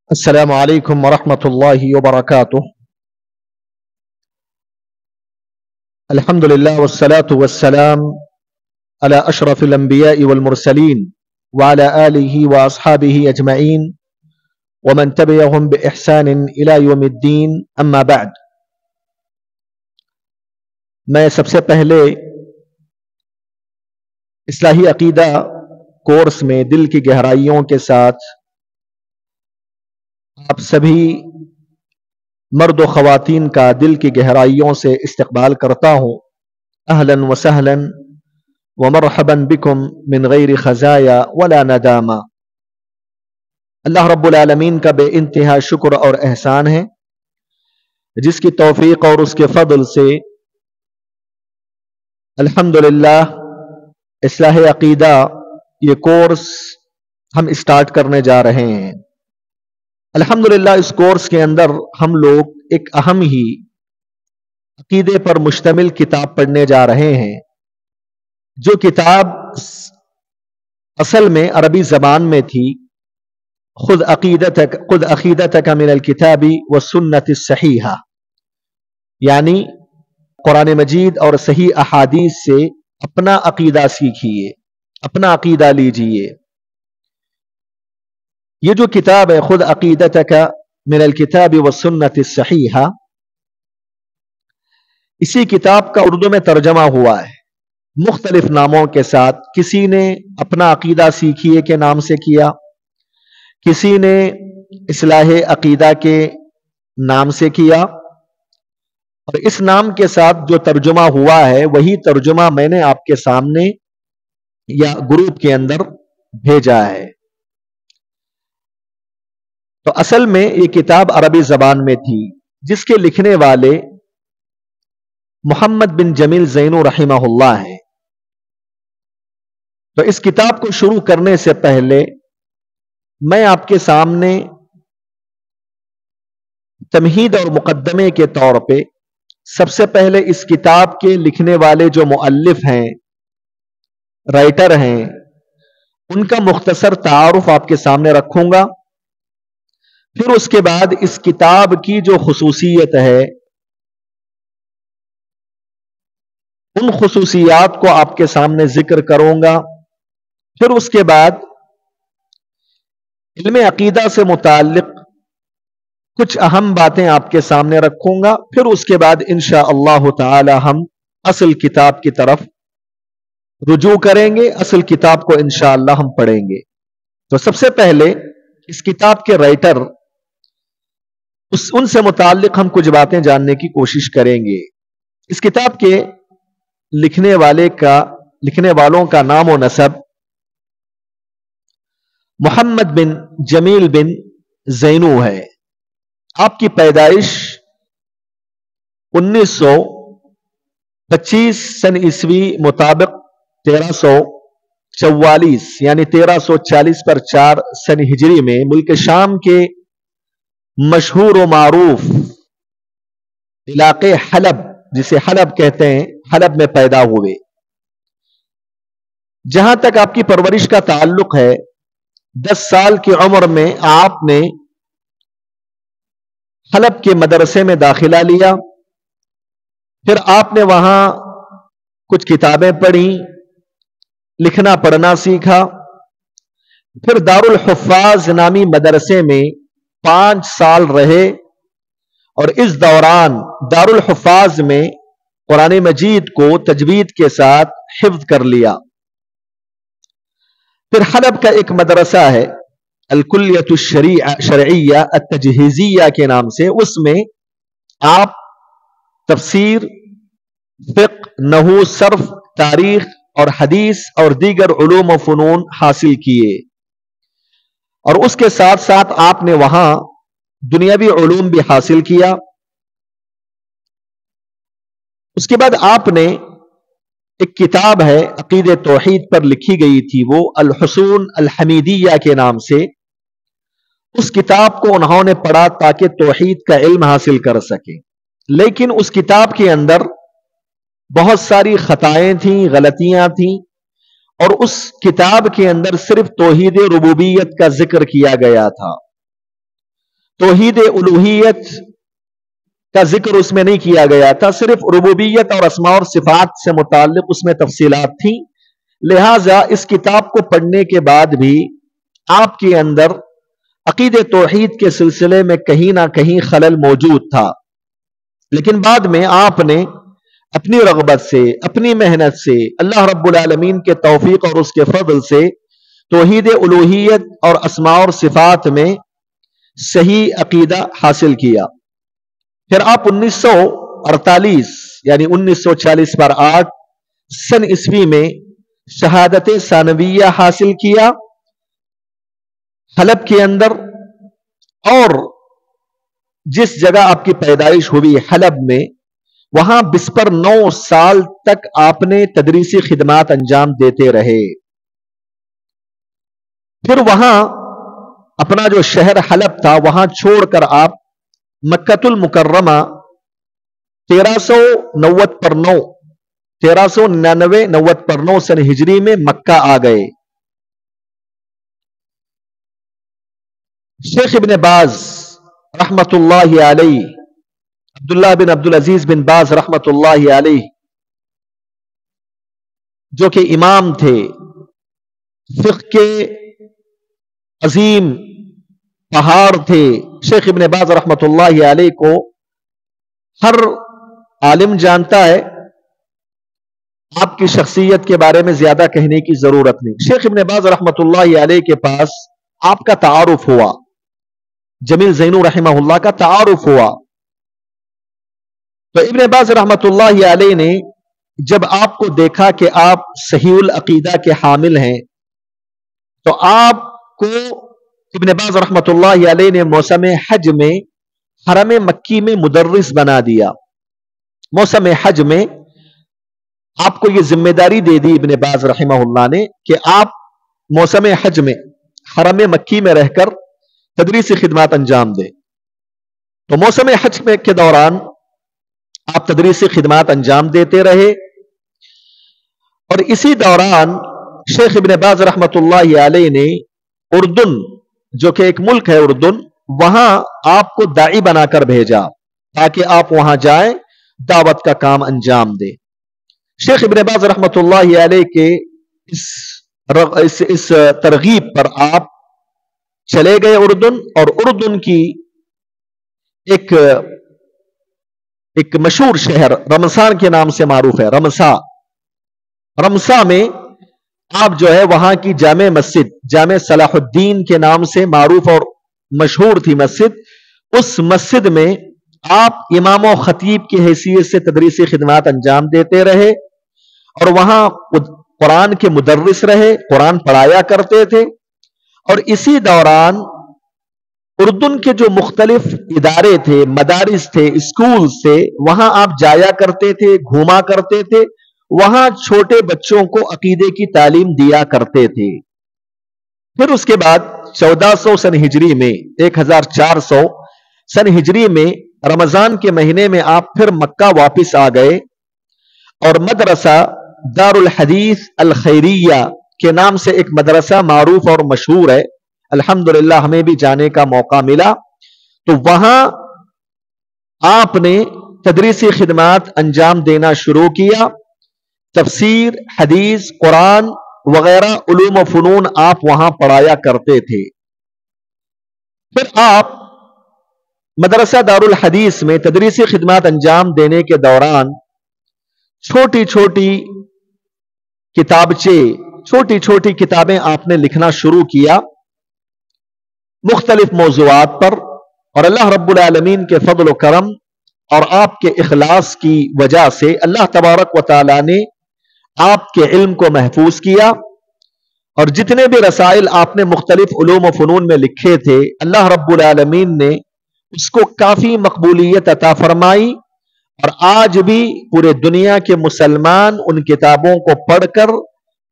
السلام علیکم ورحمۃ اللہ وبرکاتہ۔ الحمد للہ والصلاة والسلام علی اشرف الانبیاء والمرسلین وعلی آلہ واصحابہ اجمعین ومن تبعهم بإحسان الى یوم الدین، اما بعد۔ میں سب سے پہلے اصلاحی عقیدہ کورس میں دل کی گہرائیوں کے ساتھ آپ سبھی مرد و خواتین کا دل کی گہرائیوں سے استقبال کرتا ہوں۔ اہلا وسہلا ومرحبا بکم من غیر خزایا ولا ندامہ۔ اللہ رب العالمین کا بے انتہا شکر اور احسان ہے، جس کی توفیق اور اس کے فضل سے الحمدللہ اصلاح عقیدہ یہ کورس ہم اسٹارٹ کرنے جا رہے ہیں۔ الحمدللہ اس کورس کے اندر ہم لوگ ایک اہم ہی عقیدے پر مشتمل کتاب پڑھنے جا رہے ہیں، جو کتاب اصل میں عربی زبان میں تھی، خذ عقیدتک من الکتاب والسنۃ الصحیحہ، یعنی قرآن مجید اور صحیح احادیث سے اپنا عقیدہ سیکھیے، اپنا عقیدہ لیجئے۔ یہ جو کتاب ہے خذ عقیدتک من الکتاب والسنۃ الصحیحہ، اسی کتاب کا اردو میں ترجمہ ہوا ہے مختلف ناموں کے ساتھ۔ کسی نے اپنا عقیدہ سیکھیے کے نام سے کیا، کسی نے اصلاح عقیدہ کے نام سے کیا، اور اس نام کے ساتھ جو ترجمہ ہوا ہے وہی ترجمہ میں نے آپ کے سامنے یا گروپ کے اندر بھیجا ہے۔ تو اصل میں یہ کتاب عربی زبان میں تھی، جس کے لکھنے والے محمد بن جمیل زینو رحمہ اللہ ہیں۔ تو اس کتاب کو شروع کرنے سے پہلے میں آپ کے سامنے تمہید اور مقدمے کے طور پہ سب سے پہلے اس کتاب کے لکھنے والے جو مؤلف ہیں، رائٹر ہیں، ان کا مختصر تعارف آپ کے سامنے رکھوں گا۔ پھر اس کے بعد اس کتاب کی جو خصوصیت ہے، ان خصوصیات کو آپ کے سامنے ذکر کروں گا۔ پھر اس کے بعد علم عقیدہ سے متعلق کچھ اہم باتیں آپ کے سامنے رکھوں گا۔ پھر اس کے بعد انشاءاللہ تعالی ہم اصل کتاب کی طرف رجوع کریں گے، اصل کتاب کو انشاءاللہ ہم پڑھیں گے۔ تو سب سے پہلے اس کتاب کے رائٹر، ان سے متعلق ہم کچھ باتیں جاننے کی کوشش کریں گے۔ اس کتاب کے لکھنے والوں کا نام و نسب محمد بن جمیل بن زینو ہے۔ آپ کی پیدائش 1925 سن عیسوی مطابق 1344 یعنی 1340 پر 4 سن ہجری میں ملک شام کے مشہور و معروف علاقے حلب، جسے حلب کہتے ہیں، حلب میں پیدا ہوئے۔ جہاں تک آپ کی پرورش کا تعلق ہے، 10 سال کی عمر میں آپ نے حلب کے مدرسے میں داخلہ لیا۔ پھر آپ نے وہاں کچھ کتابیں پڑھی، لکھنا پڑھنا سیکھا۔ پھر دارالحفاظ نامی مدرسے میں 5 سال رہے، اور اس دوران دارالحفاظ میں قرآن مجید کو تجوید کے ساتھ حفظ کر لیا۔ پھر حلب کا ایک مدرسہ ہے الکلیۃ الشرعیہ التجہیزیہ کے نام سے، اس میں آپ تفسیر، فقہ، نحو، صرف، تاریخ اور حدیث اور دیگر علوم و فنون حاصل کیے، اور اس کے ساتھ ساتھ آپ نے وہاں دنیاوی علوم بھی حاصل کیا۔ اس کے بعد آپ نے ایک کتاب ہے عقید توحید پر لکھی گئی تھی، وہ الحصون الحمیدیہ کے نام سے، اس کتاب کو انہوں نے پڑھا تاکہ توحید کا علم حاصل کر سکے۔ لیکن اس کتاب کے اندر بہت ساری خطائیں تھیں، غلطیاں تھیں، اور اس کتاب کے اندر صرف توحید ربوبیت کا ذکر کیا گیا تھا۔ توحید الوہیت کا ذکر اس میں نہیں کیا گیا تھا، صرف ربوبیت اور اسماء اور صفات سے متعلق اس میں تفصیلات تھیں. لہذا اس کتاب کو پڑھنے کے بعد بھی آپ کے اندر عقید توحید کے سلسلے میں کہیں نہ کہیں خلل موجود تھا. لیکن بعد میں آپ نے اپنی رغبت سے، اپنی محنت سے، اللہ رب العالمین کے توفیق اور اس کے فضل سے توحید الوہیت اور اسماء اور صفات میں صحیح عقیدہ حاصل کیا. پھر آپ 1948 یعنی 1940 پر 8 سن عیسوی میں شہادت ثانویہ حاصل کیا حلب کے اندر، اور جس جگہ آپ کی پیدائش ہوئی حلب میں، وہاں 9 سال تک آپ نے تدریسی خدمات انجام دیتے رہے. پھر وہاں اپنا جو شہر حلب تھا وہاں چھوڑ کر آپ مکۃ المکرمہ 1399 پر 9 سن ہجری میں مکہ آ گئے. شیخ ابن باز رحمت اللہ علیہ، عبداللہ بن عبدالعزیز بن باز رحمت اللہ علیہ، جو کہ امام تھے، فقہ کے عظیم پہاڑ تھے. شیخ ابن باز رحمت اللہ علیہ کو ہر عالم جانتا ہے، آپ کی شخصیت کے بارے میں زیادہ کہنے کی ضرورت نہیں. شیخ ابن باز رحمت اللہ علیہ کے پاس آپ کا تعارف ہوا، جمیل زینو رحمہ اللہ کا تعارف ہوا. تو ابن باز رحمت اللہ علیہ نے جب آپ کو دیکھا کہ آپ صحیح العقیدہ کے حامل ہیں، تو آپ کو ابن باز رحمت اللہ علیہ نے موسم حج میں حرم مکی میں مدرس بنا دیا. موسم حج میں آپ کو یہ ذمہ داری دے دی ابن باز رحمہ اللہ نے کہ آپ موسم حج میں حرم مکی میں رہ کر تدریسی خدمات انجام دیں. تو موسم حج میں کے دوران آپ تدریسی خدمات انجام دیتے رہے، اور اسی دوران شیخ ابن باز رحمت اللہ علیہ نے اردن، جو کہ ایک ملک ہے اردن، وہاں آپ کو داعی بنا کر بھیجا تاکہ آپ وہاں جائیں، دعوت کا کام انجام دیں. شیخ ابن باز رحمت اللہ علیہ کے اس ترغیب پر آپ چلے گئے اردن، اور اردن کی ایک مشہور شہر رمسان کے نام سے معروف ہے، رمسا میں آپ جو ہے وہاں کی جامع مسجد، جامع صلاح الدین کے نام سے معروف اور مشہور تھی مسجد، اس مسجد میں آپ امام و خطیب کی حیثیت سے تدریسی خدمات انجام دیتے رہے، اور وہاں قرآن کے مدرس رہے، قرآن پڑھایا کرتے تھے. اور اسی دوران اردن کے جو مختلف ادارے تھے، مدارس تھے، اسکول تھے، وہاں آپ جایا کرتے تھے، گھوما کرتے تھے، وہاں چھوٹے بچوں کو عقیدے کی تعلیم دیا کرتے تھے. پھر اس کے بعد 1400 سن ہجری میں 1400 سن ہجری میں رمضان کے مہینے میں آپ پھر مکہ واپس آ گئے، اور مدرسہ دار الحدیث الخیریہ کے نام سے ایک مدرسہ معروف اور مشہور ہے، الحمدللہ ہمیں بھی جانے کا موقع ملا. تو وہاں آپ نے تدریسی خدمات انجام دینا شروع کیا. تفسیر، حدیث، قرآن وغیرہ علوم و فنون آپ وہاں پڑھایا کرتے تھے. پھر آپ مدرسہ دار الحدیث میں تدریسی خدمات انجام دینے کے دوران چھوٹی چھوٹی کتابیں آپ نے لکھنا شروع کیا مختلف موضوعات پر، اور اللہ رب العالمین کے فضل و کرم اور آپ کے اخلاص کی وجہ سے اللہ تبارک و تعالی نے آپ کے علم کو محفوظ کیا، اور جتنے بھی رسائل آپ نے مختلف علوم و فنون میں لکھے تھے، اللہ رب العالمین نے اس کو کافی مقبولیت عطا فرمائی، اور آج بھی پورے دنیا کے مسلمان ان کتابوں کو پڑھ کر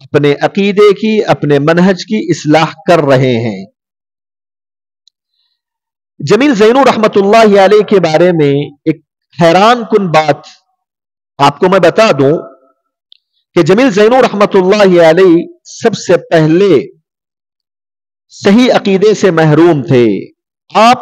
اپنے عقیدے کی، اپنے منہج کی اصلاح کر رہے ہیں. جمیل زینو رحمت اللہ علیہ کے بارے میں ایک حیران کن بات آپ کو میں بتا دوں کہ جمیل زینو رحمت اللہ علیہ سب سے پہلے صحیح عقیدے سے محروم تھے. آپ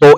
تو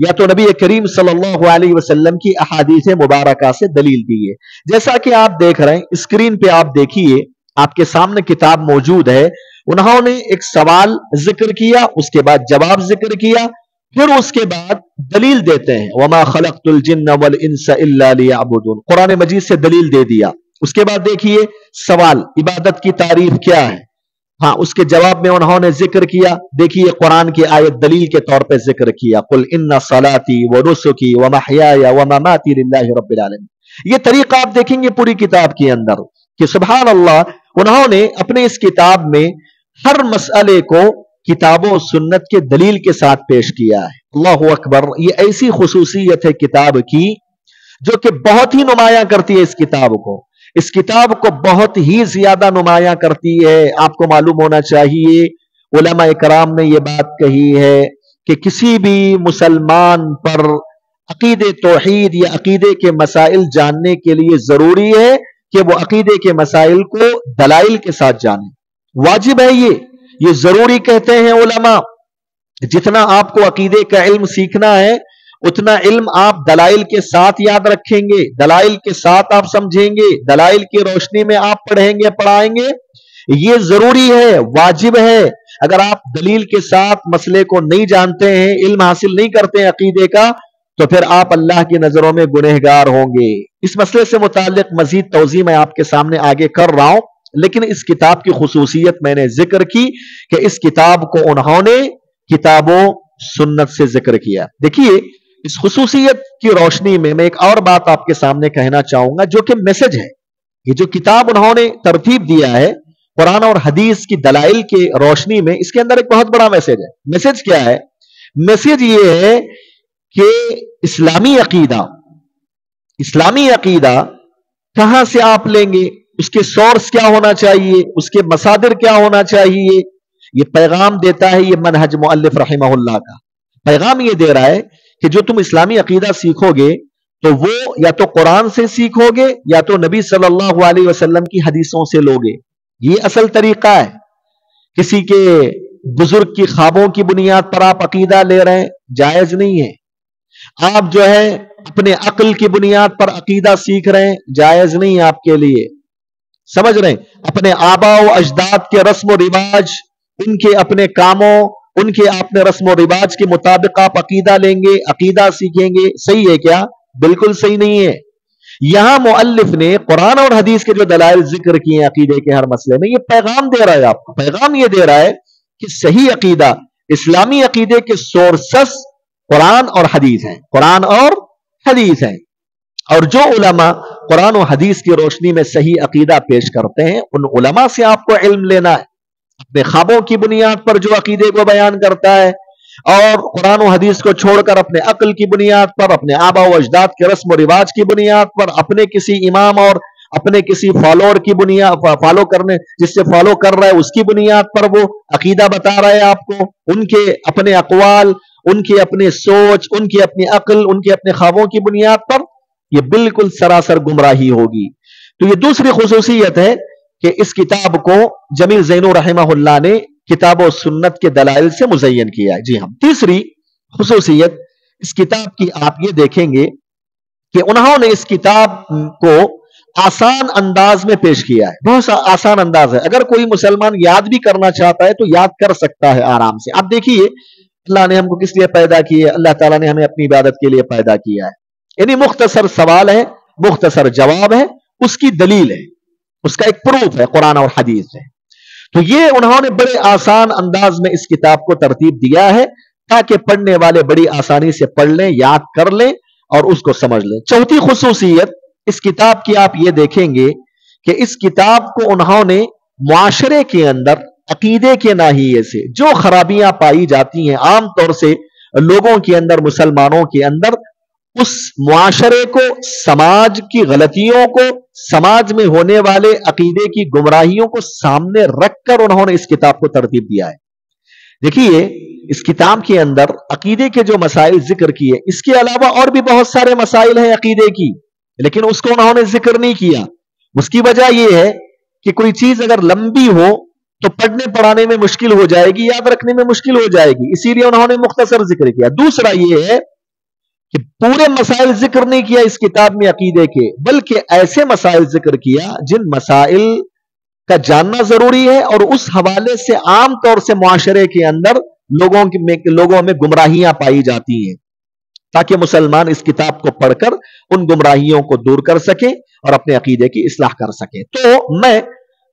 یا تو نبی کریم صلی اللہ علیہ وسلم کی احادیث مبارکہ سے دلیل دی ہے. جیسا کہ آپ دیکھ رہے ہیں اسکرین پہ، آپ دیکھیے آپ کے سامنے کتاب موجود ہے. انہوں نے ایک سوال ذکر کیا، اس کے بعد جواب ذکر کیا، پھر اس کے بعد دلیل دیتے ہیں وما خلقت الجن والانس الا ليعبدون. قرآن مجید سے دلیل دے دیا. اس کے بعد دیکھیے سوال عبادت کی تعریف کیا ہے، ہاں اس کے جواب میں انہوں نے ذکر کیا. دیکھیے قرآن کی آیت دلیل کے طور پہ ذکر کیا قل ان صلاتي ونسكي ومحياي ومماتي لله رب العالمين. یہ طریقہ آپ دیکھیں گے پوری کتاب کے اندر کہ سبحان اللہ انہوں نے اپنے اس کتاب میں ہر مسئلے کو کتاب و سنت کے دلیل کے ساتھ پیش کیا ہے. اللہ اکبر. یہ ایسی خصوصیت ہے کتاب کی جو کہ بہت ہی نمایاں کرتی ہے اس کتاب کو. اس کتاب کو بہت ہی زیادہ نمایاں کرتی ہے. آپ کو معلوم ہونا چاہیے علماء کرام نے یہ بات کہی ہے کہ کسی بھی مسلمان پر عقیدے توحید یا عقیدے کے مسائل جاننے کے لیے ضروری ہے کہ وہ عقیدے کے مسائل کو دلائل کے ساتھ جانے. واجب ہے یہ ضروری کہتے ہیں علماء. جتنا آپ کو عقیدے کا علم سیکھنا ہے اتنا علم آپ دلائل کے ساتھ یاد رکھیں گے، دلائل کے ساتھ آپ سمجھیں گے، دلائل کی روشنی میں آپ پڑھیں گے پڑھائیں گے. یہ ضروری ہے، واجب ہے. اگر آپ دلیل کے ساتھ مسئلے کو نہیں جانتے ہیں، علم حاصل نہیں کرتے ہیں عقیدے کا، تو پھر آپ اللہ کی نظروں میں گنہگار ہوں گے. اس مسئلے سے متعلق مزید توضیح میں آپ کے سامنے آگے کر رہا ہوں، لیکن اس کتاب کی خصوصیت میں نے ذکر کی کہ اس کتاب کو انہوں نے کتاب و سنت سے ذکر کیا. دیکھیے اس خصوصیت کی روشنی میں ایک اور بات آپ کے سامنے کہنا چاہوں گا جو کہ میسج ہے. یہ جو کتاب انہوں نے ترتیب دیا ہے قرآن اور حدیث کی دلائل کے روشنی میں، اس کے اندر ایک بہت بڑا میسج ہے. میسج کیا ہے؟ میسج یہ ہے کہ اسلامی عقیدہ کہاں سے آپ لیں گے، اس کے سورس کیا ہونا چاہیے، اس کے مصادر کیا ہونا چاہیے. یہ پیغام دیتا ہے یہ منہج مؤلف رحمہ اللہ کا. پیغام یہ دے رہا ہے کہ جو تم اسلامی عقیدہ سیکھو گے تو وہ یا تو قرآن سے سیکھو گے یا تو نبی صلی اللہ علیہ وسلم کی حدیثوں سے لوگے. یہ اصل طریقہ ہے. کسی کے بزرگ کی خوابوں کی بنیاد پر آپ عقیدہ لے رہے ہیں، جائز نہیں ہے. آپ جو ہے اپنے عقل کی بنیاد پر عقیدہ سیکھ رہے ہیں، جائز نہیں ہے آپ کے لیے. سمجھ رہے ہیں؟ اپنے آبا و اجداد کے رسم و رواج، ان کے اپنے کاموں، ان کے اپنے رسم و رواج کے مطابق آپ عقیدہ لیں گے، عقیدہ سیکھیں گے. صحیح ہے کیا؟ بالکل صحیح نہیں ہے. یہاں مؤلف نے قرآن اور حدیث کے جو دلائل ذکر کیے ہیں عقیدے کے ہر مسئلے میں، یہ پیغام دے رہا ہے آپ کو. پیغام یہ دے رہا ہے کہ صحیح عقیدہ، اسلامی عقیدے کے سورسز قرآن اور حدیث ہیں، قرآن اور حدیث ہیں. اور جو علماء قرآن و حدیث کی روشنی میں صحیح عقیدہ پیش کرتے ہیں ان علماء سے آپ کو علم لینا ہے. اپنے خوابوں کی بنیاد پر جو عقیدے کو بیان کرتا ہے اور قرآن و حدیث کو چھوڑ کر اپنے عقل کی بنیاد پر، اپنے آبا و اجداد کے رسم و رواج کی بنیاد پر، اپنے کسی امام اور اپنے کسی فالوور کی بنیاد فالو کرنے جس سے فالو کر رہا ہے اس کی بنیاد پر وہ عقیدہ بتا رہا ہے آپ کو، ان کے اپنے اقوال، ان کے اپنے سوچ، ان کی اپنی عقل، ان کے اپنے خوابوں کی بنیاد پر، یہ بالکل سراسر گمراہی ہوگی. تو یہ دوسری خصوصیت ہے کہ اس کتاب کو جمیل زینو رحمہ اللہ نے کتاب و سنت کے دلائل سے مزین کیا ہے. جی ہم تیسری خصوصیت اس کتاب کی آپ یہ دیکھیں گے کہ انہوں نے اس کتاب کو آسان انداز میں پیش کیا ہے. بہت آسان انداز ہے. اگر کوئی مسلمان یاد بھی کرنا چاہتا ہے تو یاد کر سکتا ہے آرام سے. آپ دیکھیے اللہ نے ہم کو کس لیے پیدا کیا ہے؟ اللہ تعالیٰ نے ہمیں اپنی عبادت کے لیے پیدا کیا ہے. یعنی مختصر سوال ہے، مختصر جواب ہے، اس کی دلیل ہے، اس کا ایک پروف ہے قرآن اور حدیث ہے. تو یہ انہوں نے بڑے آسان انداز میں اس کتاب کو ترتیب دیا ہے تاکہ پڑھنے والے بڑی آسانی سے پڑھ لیں، یاد کر لیں اور اس کو سمجھ لیں. چوتھی خصوصیت اس کتاب کی آپ یہ دیکھیں گے کہ اس کتاب کو انہوں نے معاشرے کے اندر عقیدے کے ناحیے سے جو خرابیاں پائی جاتی ہیں عام طور سے لوگوں کے اندر، مسلمانوں کے اندر، اس معاشرے کو، سماج کی غلطیوں کو، سماج میں ہونے والے عقیدے کی گمراہیوں کو سامنے رکھ کر انہوں نے اس کتاب کو ترتیب دیا ہے. دیکھیے اس کتاب کے اندر عقیدے کے جو مسائل ذکر کیے، اس کے علاوہ اور بھی بہت سارے مسائل ہیں عقیدے کی، لیکن اس کو انہوں نے ذکر نہیں کیا. اس کی وجہ یہ ہے کہ کوئی چیز اگر لمبی ہو تو پڑھنے پڑھانے میں مشکل ہو جائے گی، یاد رکھنے میں مشکل ہو جائے گی، اسی لیے انہوں نے مختصر ذکر کیا. دوسرا یہ ہے کہ پورے مسائل ذکر نہیں کیا اس کتاب میں عقیدے کے، بلکہ ایسے مسائل ذکر کیا جن مسائل کا جاننا ضروری ہے، اور اس حوالے سے عام طور سے معاشرے کے اندر لوگوں میں گمراہیاں پائی جاتی ہیں، تاکہ مسلمان اس کتاب کو پڑھ کر ان گمراہیوں کو دور کر سکے اور اپنے عقیدے کی اصلاح کر سکے۔ تو میں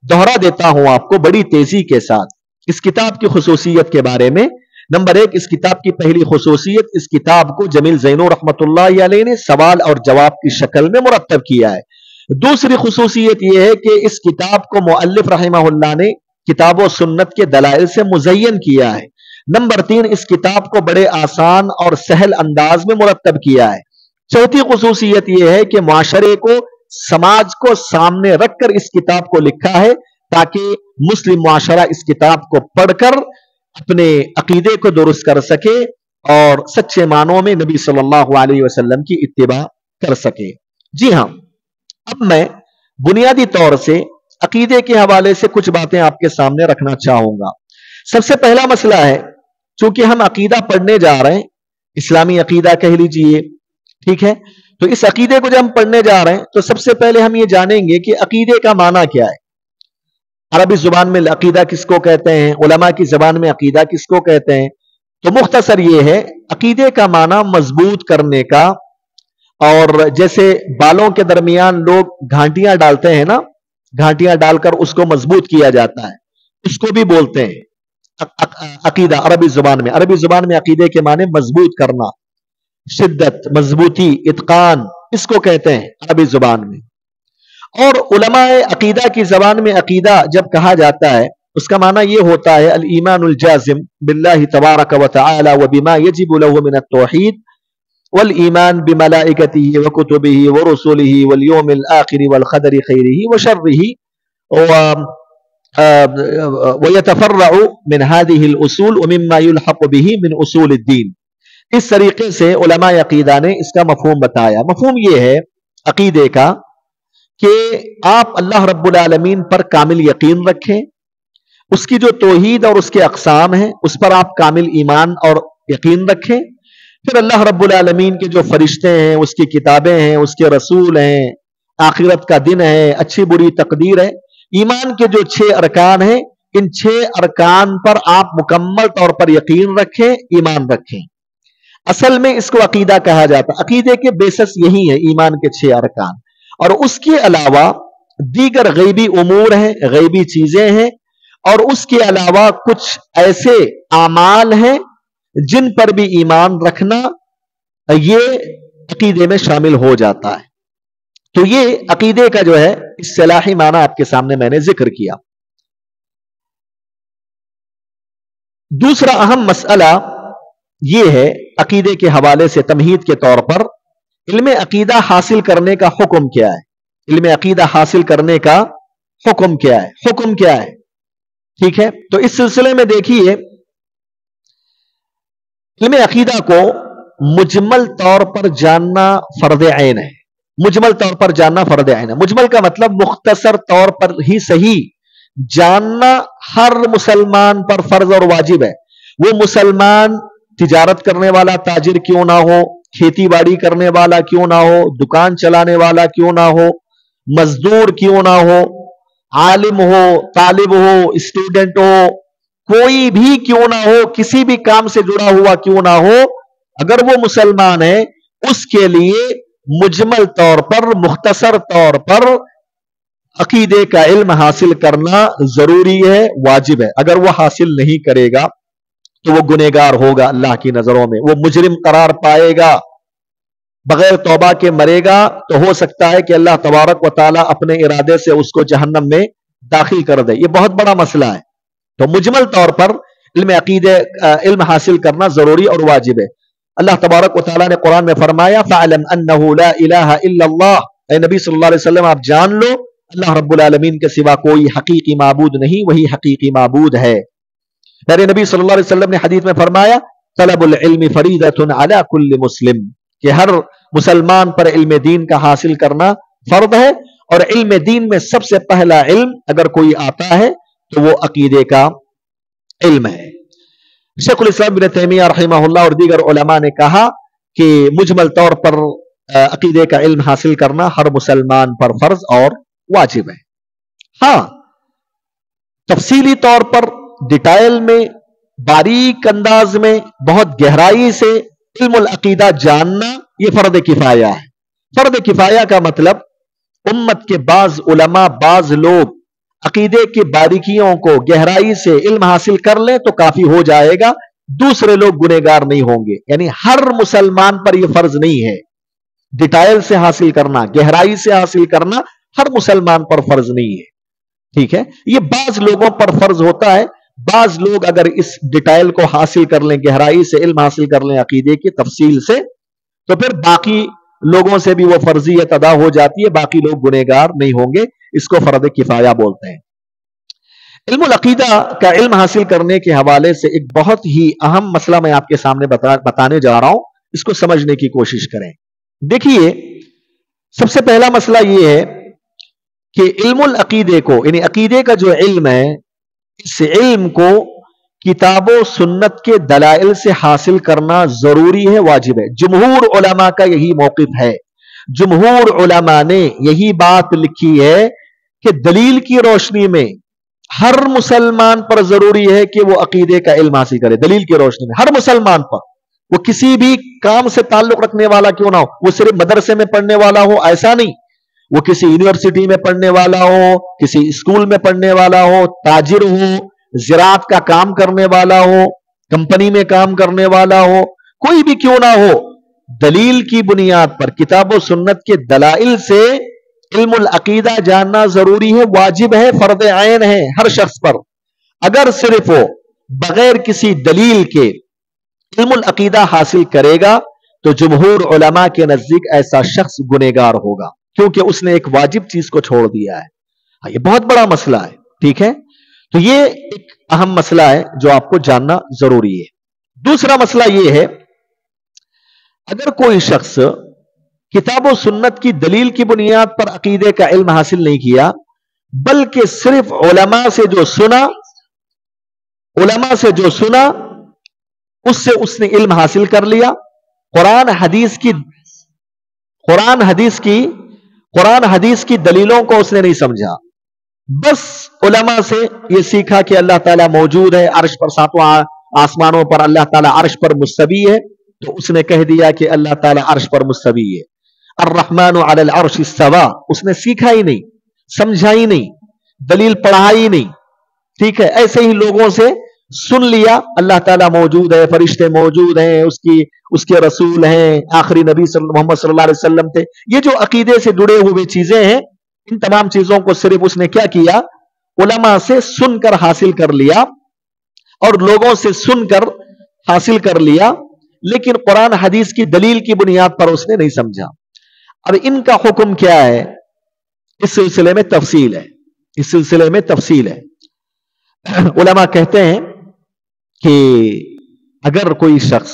دوہرا دیتا ہوں آپ کو بڑی تیزی کے ساتھ اس کتاب کی خصوصیت کے بارے میں۔ نمبر 1، اس کتاب کی پہلی خصوصیت، اس کتاب کو جمیل زینور رحمۃ اللہ علیہ نے سوال اور جواب کی شکل میں مرتب کیا ہے۔ دوسری خصوصیت یہ ہے کہ اس کتاب کو مؤلف رحمہ اللہ نے کتاب و سنت کے دلائل سے مزین کیا ہے۔ نمبر 3، اس کتاب کو بڑے آسان اور سہل انداز میں مرتب کیا ہے۔ چوتھی خصوصیت یہ ہے کہ معاشرے کو، سماج کو سامنے رکھ کر اس کتاب کو لکھا ہے، تاکہ مسلم معاشرہ اس کتاب کو پڑھ کر اپنے عقیدے کو درست کر سکے اور سچے معنوں میں نبی صلی اللہ علیہ وسلم کی اتباع کر سکے۔ جی ہاں، اب میں بنیادی طور سے عقیدے کے حوالے سے کچھ باتیں آپ کے سامنے رکھنا چاہوں گا۔ سب سے پہلا مسئلہ ہے، چونکہ ہم عقیدہ پڑھنے جا رہے ہیں، اسلامی عقیدہ کہہ لیجئے، ٹھیک ہے، تو اس عقیدے کو جب ہم پڑھنے جا رہے ہیں تو سب سے پہلے ہم یہ جانیں گے کہ عقیدے کا معنی کیا ہے۔ عربی زبان میں عقیدہ کس کو کہتے ہیں، علماء کی زبان میں عقیدہ کس کو کہتے ہیں؟ تو مختصر یہ ہے، عقیدے کا معنی مضبوط کرنے کا، اور جیسے بالوں کے درمیان لوگ گھانٹیاں ڈالتے ہیں نا، گھانٹیاں ڈال کر اس کو مضبوط کیا جاتا ہے، اس کو بھی بولتے ہیں عقیدہ عربی زبان میں عقیدے کے معنی مضبوط کرنا، شدت، مضبوطی، اتقان، اس کو کہتے ہیں عربی زبان میں۔ اور علماء عقیدہ کی زبان میں عقیدہ جب کہا جاتا ہے، اس کا معنی یہ ہوتا ہے الایمان الجازم باللہ تبارک و تعالی وبما یجب له من التوحید والایمان بملائکتہ وکتبہ ورسلہ والیوم الآخر والقدر خیرہ وشرہ ویتفرع من هذه الاصول ومما يلحق به من اصول الدین۔ اس طریقے سے علماء عقیدہ نے اس کا مفہوم بتایا۔ مفہوم یہ ہے عقیدے کا کہ آپ اللہ رب العالمین پر کامل یقین رکھیں، اس کی جو توحید اور اس کے اقسام ہیں اس پر آپ کامل ایمان اور یقین رکھیں، پھر اللہ رب العالمین کے جو فرشتے ہیں، اس کی کتابیں ہیں، اس کے رسول ہیں، آخرت کا دن ہے، اچھی بری تقدیر ہے، ایمان کے جو 6 ارکان ہیں، ان 6 ارکان پر آپ مکمل طور پر یقین رکھیں، ایمان رکھیں۔ اصل میں اس کو عقیدہ کہا جاتا ہے۔ عقیدے کے بیسس یہی ہے، ایمان کے 6 ارکان، اور اس کے علاوہ دیگر غیبی امور ہیں، غیبی چیزیں ہیں، اور اس کے علاوہ کچھ ایسے اعمال ہیں جن پر بھی ایمان رکھنا یہ عقیدے میں شامل ہو جاتا ہے۔ تو یہ عقیدے کا جو ہے اصطلاحی معنی آپ کے سامنے میں نے ذکر کیا۔ دوسرا اہم مسئلہ یہ ہے عقیدے کے حوالے سے تمہید کے طور پر، علم عقیدہ حاصل کرنے کا حکم کیا ہے؟ علم عقیدہ حاصل کرنے کا حکم کیا ہے؟ حکم کیا ہے؟ ٹھیک ہے، تو اس سلسلے میں دیکھیے، علم عقیدہ کو مجمل طور پر جاننا فرض عین ہے۔ مجمل طور پر جاننا فرض عین ہے۔ مجمل کا مطلب مختصر طور پر ہی صحیح جاننا ہر مسلمان پر فرض اور واجب ہے۔ وہ مسلمان تجارت کرنے والا تاجر کیوں نہ ہو، کھیتی باڑی کرنے والا کیوں نہ ہو، دکان چلانے والا کیوں نہ ہو، مزدور کیوں نہ ہو، عالم ہو، طالب ہو، اسٹوڈنٹ ہو، کوئی بھی کیوں نہ ہو، کسی بھی کام سے جڑا ہوا کیوں نہ ہو، اگر وہ مسلمان ہے اس کے لیے مجمل طور پر، مختصر طور پر عقیدے کا علم حاصل کرنا ضروری ہے، واجب ہے۔ اگر وہ حاصل نہیں کرے گا تو وہ گنہگار ہوگا اللہ کی نظروں میں، وہ مجرم قرار پائے گا، بغیر توبہ کے مرے گا تو ہو سکتا ہے کہ اللہ تبارک و تعالیٰ اپنے ارادے سے اس کو جہنم میں داخل کر دے۔ یہ بہت بڑا مسئلہ ہے۔ تو مجمل طور پر علم حاصل کرنا ضروری اور واجب ہے۔ اللہ تبارک و تعالیٰ نے قرآن میں فرمایا فَعَلَمْ أَنَّهُ لَا إِلَهَ إِلَّا اللَّهُ، اے نبی صلی اللہ علیہ وسلم آپ جان لو اللہ رب العالمین کے سوا کوئی حقیقی معبود نہیں، وہی حقیقی معبود ہے۔ میرے نبی صلی اللہ علیہ وسلم نے حدیث میں فرمایا طلب العلم فریضۃ علی کل مسلم، کہ ہر مسلمان پر علم دین کا حاصل کرنا فرض ہے، اور علم دین میں سب سے پہلا علم اگر کوئی آتا ہے تو وہ عقیدے کا علم ہے۔ شیخ الاسلام ابن تیمیہ رحمہ اللہ اور دیگر علماء نے کہا کہ مجمل طور پر عقیدے کا علم حاصل کرنا ہر مسلمان پر فرض اور واجب ہے. ہاں تفصیلی طور پر ڈیٹیل میں باریک انداز میں بہت گہرائی سے علم العقیدہ جاننا یہ فرض کفایہ ہے. فرض کفایہ کا مطلب امت کے بعض علماء بعض لوگ عقیدے کی باریکیوں کو گہرائی سے علم حاصل کر لیں تو کافی ہو جائے گا, دوسرے لوگ گنہگار نہیں ہوں گے. یعنی ہر مسلمان پر یہ فرض نہیں ہے. ڈیٹیل سے حاصل کرنا, گہرائی سے حاصل کرنا ہر مسلمان پر فرض نہیں ہے. ٹھیک ہے, یہ بعض لوگوں پر فرض ہوتا ہے. بعض لوگ اگر اس ڈیٹیل کو حاصل کر لیں, گہرائی سے علم حاصل کر لیں عقیدے کی تفصیل سے, تو پھر باقی لوگوں سے بھی وہ فرضیت ادا ہو جاتی ہے, باقی لوگ گنہگار نہیں ہوں گے. اس کو فرض کفایہ بولتے ہیں. علم العقیدہ کا علم حاصل کرنے کے حوالے سے ایک بہت ہی اہم مسئلہ میں آپ کے سامنے بتانے جا رہا ہوں, اس کو سمجھنے کی کوشش کریں. دیکھیے, سب سے پہلا مسئلہ یہ ہے کہ علم العقیدے کو, یعنی عقیدے کا جو علم ہے, اس علم کو کتاب و سنت کے دلائل سے حاصل کرنا ضروری ہے, واجب ہے. جمہور علماء کا یہی موقف ہے. جمہور علماء نے یہی بات لکھی ہے کہ دلیل کی روشنی میں ہر مسلمان پر ضروری ہے کہ وہ عقیدے کا علم حاصل کرے. دلیل کی روشنی میں ہر مسلمان پر, وہ کسی بھی کام سے تعلق رکھنے والا کیوں نہ ہو, وہ صرف مدرسے میں پڑھنے والا ہو ایسا نہیں, وہ کسی یونیورسٹی میں پڑھنے والا ہو, کسی اسکول میں پڑھنے والا ہو, تاجر ہو, زراعت کا کام کرنے والا ہو, کمپنی میں کام کرنے والا ہو, کوئی بھی کیوں نہ ہو, دلیل کی بنیاد پر کتاب و سنت کے دلائل سے علم العقیدہ جاننا ضروری ہے, واجب ہے, فرض عین ہے ہر شخص پر. اگر صرف وہ بغیر کسی دلیل کے علم العقیدہ حاصل کرے گا تو جمہور علماء کے نزدیک ایسا شخص گنہگار ہوگا, کیونکہ اس نے ایک واجب چیز کو چھوڑ دیا ہے. یہ بہت بڑا مسئلہ ہے. ٹھیک ہے, تو یہ ایک اہم مسئلہ ہے جو آپ کو جاننا ضروری ہے. دوسرا مسئلہ یہ ہے, اگر کوئی شخص کتاب و سنت کی دلیل کی بنیاد پر عقیدے کا علم حاصل نہیں کیا, بلکہ صرف علماء سے جو سنا اس سے اس نے علم حاصل کر لیا, قرآن حدیث کی دلیلوں کو اس نے نہیں سمجھا, بس علماء سے یہ سیکھا کہ اللہ تعالیٰ موجود ہے, عرش پر, ساتوں آسمانوں پر اللہ تعالیٰ عرش پر مستوی ہے, تو اس نے کہہ دیا کہ اللہ تعالیٰ عرش پر مستوی ہے. الرحمن علی العرش استوى, اس نے سیکھا ہی نہیں, سمجھا ہی نہیں, دلیل پڑھا ہی نہیں. ٹھیک ہے, ایسے ہی لوگوں سے سن لیا اللہ تعالیٰ موجود ہے, فرشتے موجود ہیں, اس کے رسول ہیں, آخری نبی محمد صلی اللہ علیہ وسلم تھے. یہ جو عقیدے سے جڑے ہوئے چیزیں ہیں, ان تمام چیزوں کو صرف اس نے کیا کیا, علماء سے سن کر حاصل کر لیا اور لوگوں سے سن کر حاصل کر لیا, لیکن قرآن حدیث کی دلیل کی بنیاد پر اس نے نہیں سمجھا. اب ان کا حکم کیا ہے, اس سلسلے میں تفصیل ہے. علماء کہتے ہیں کہ اگر کوئی شخص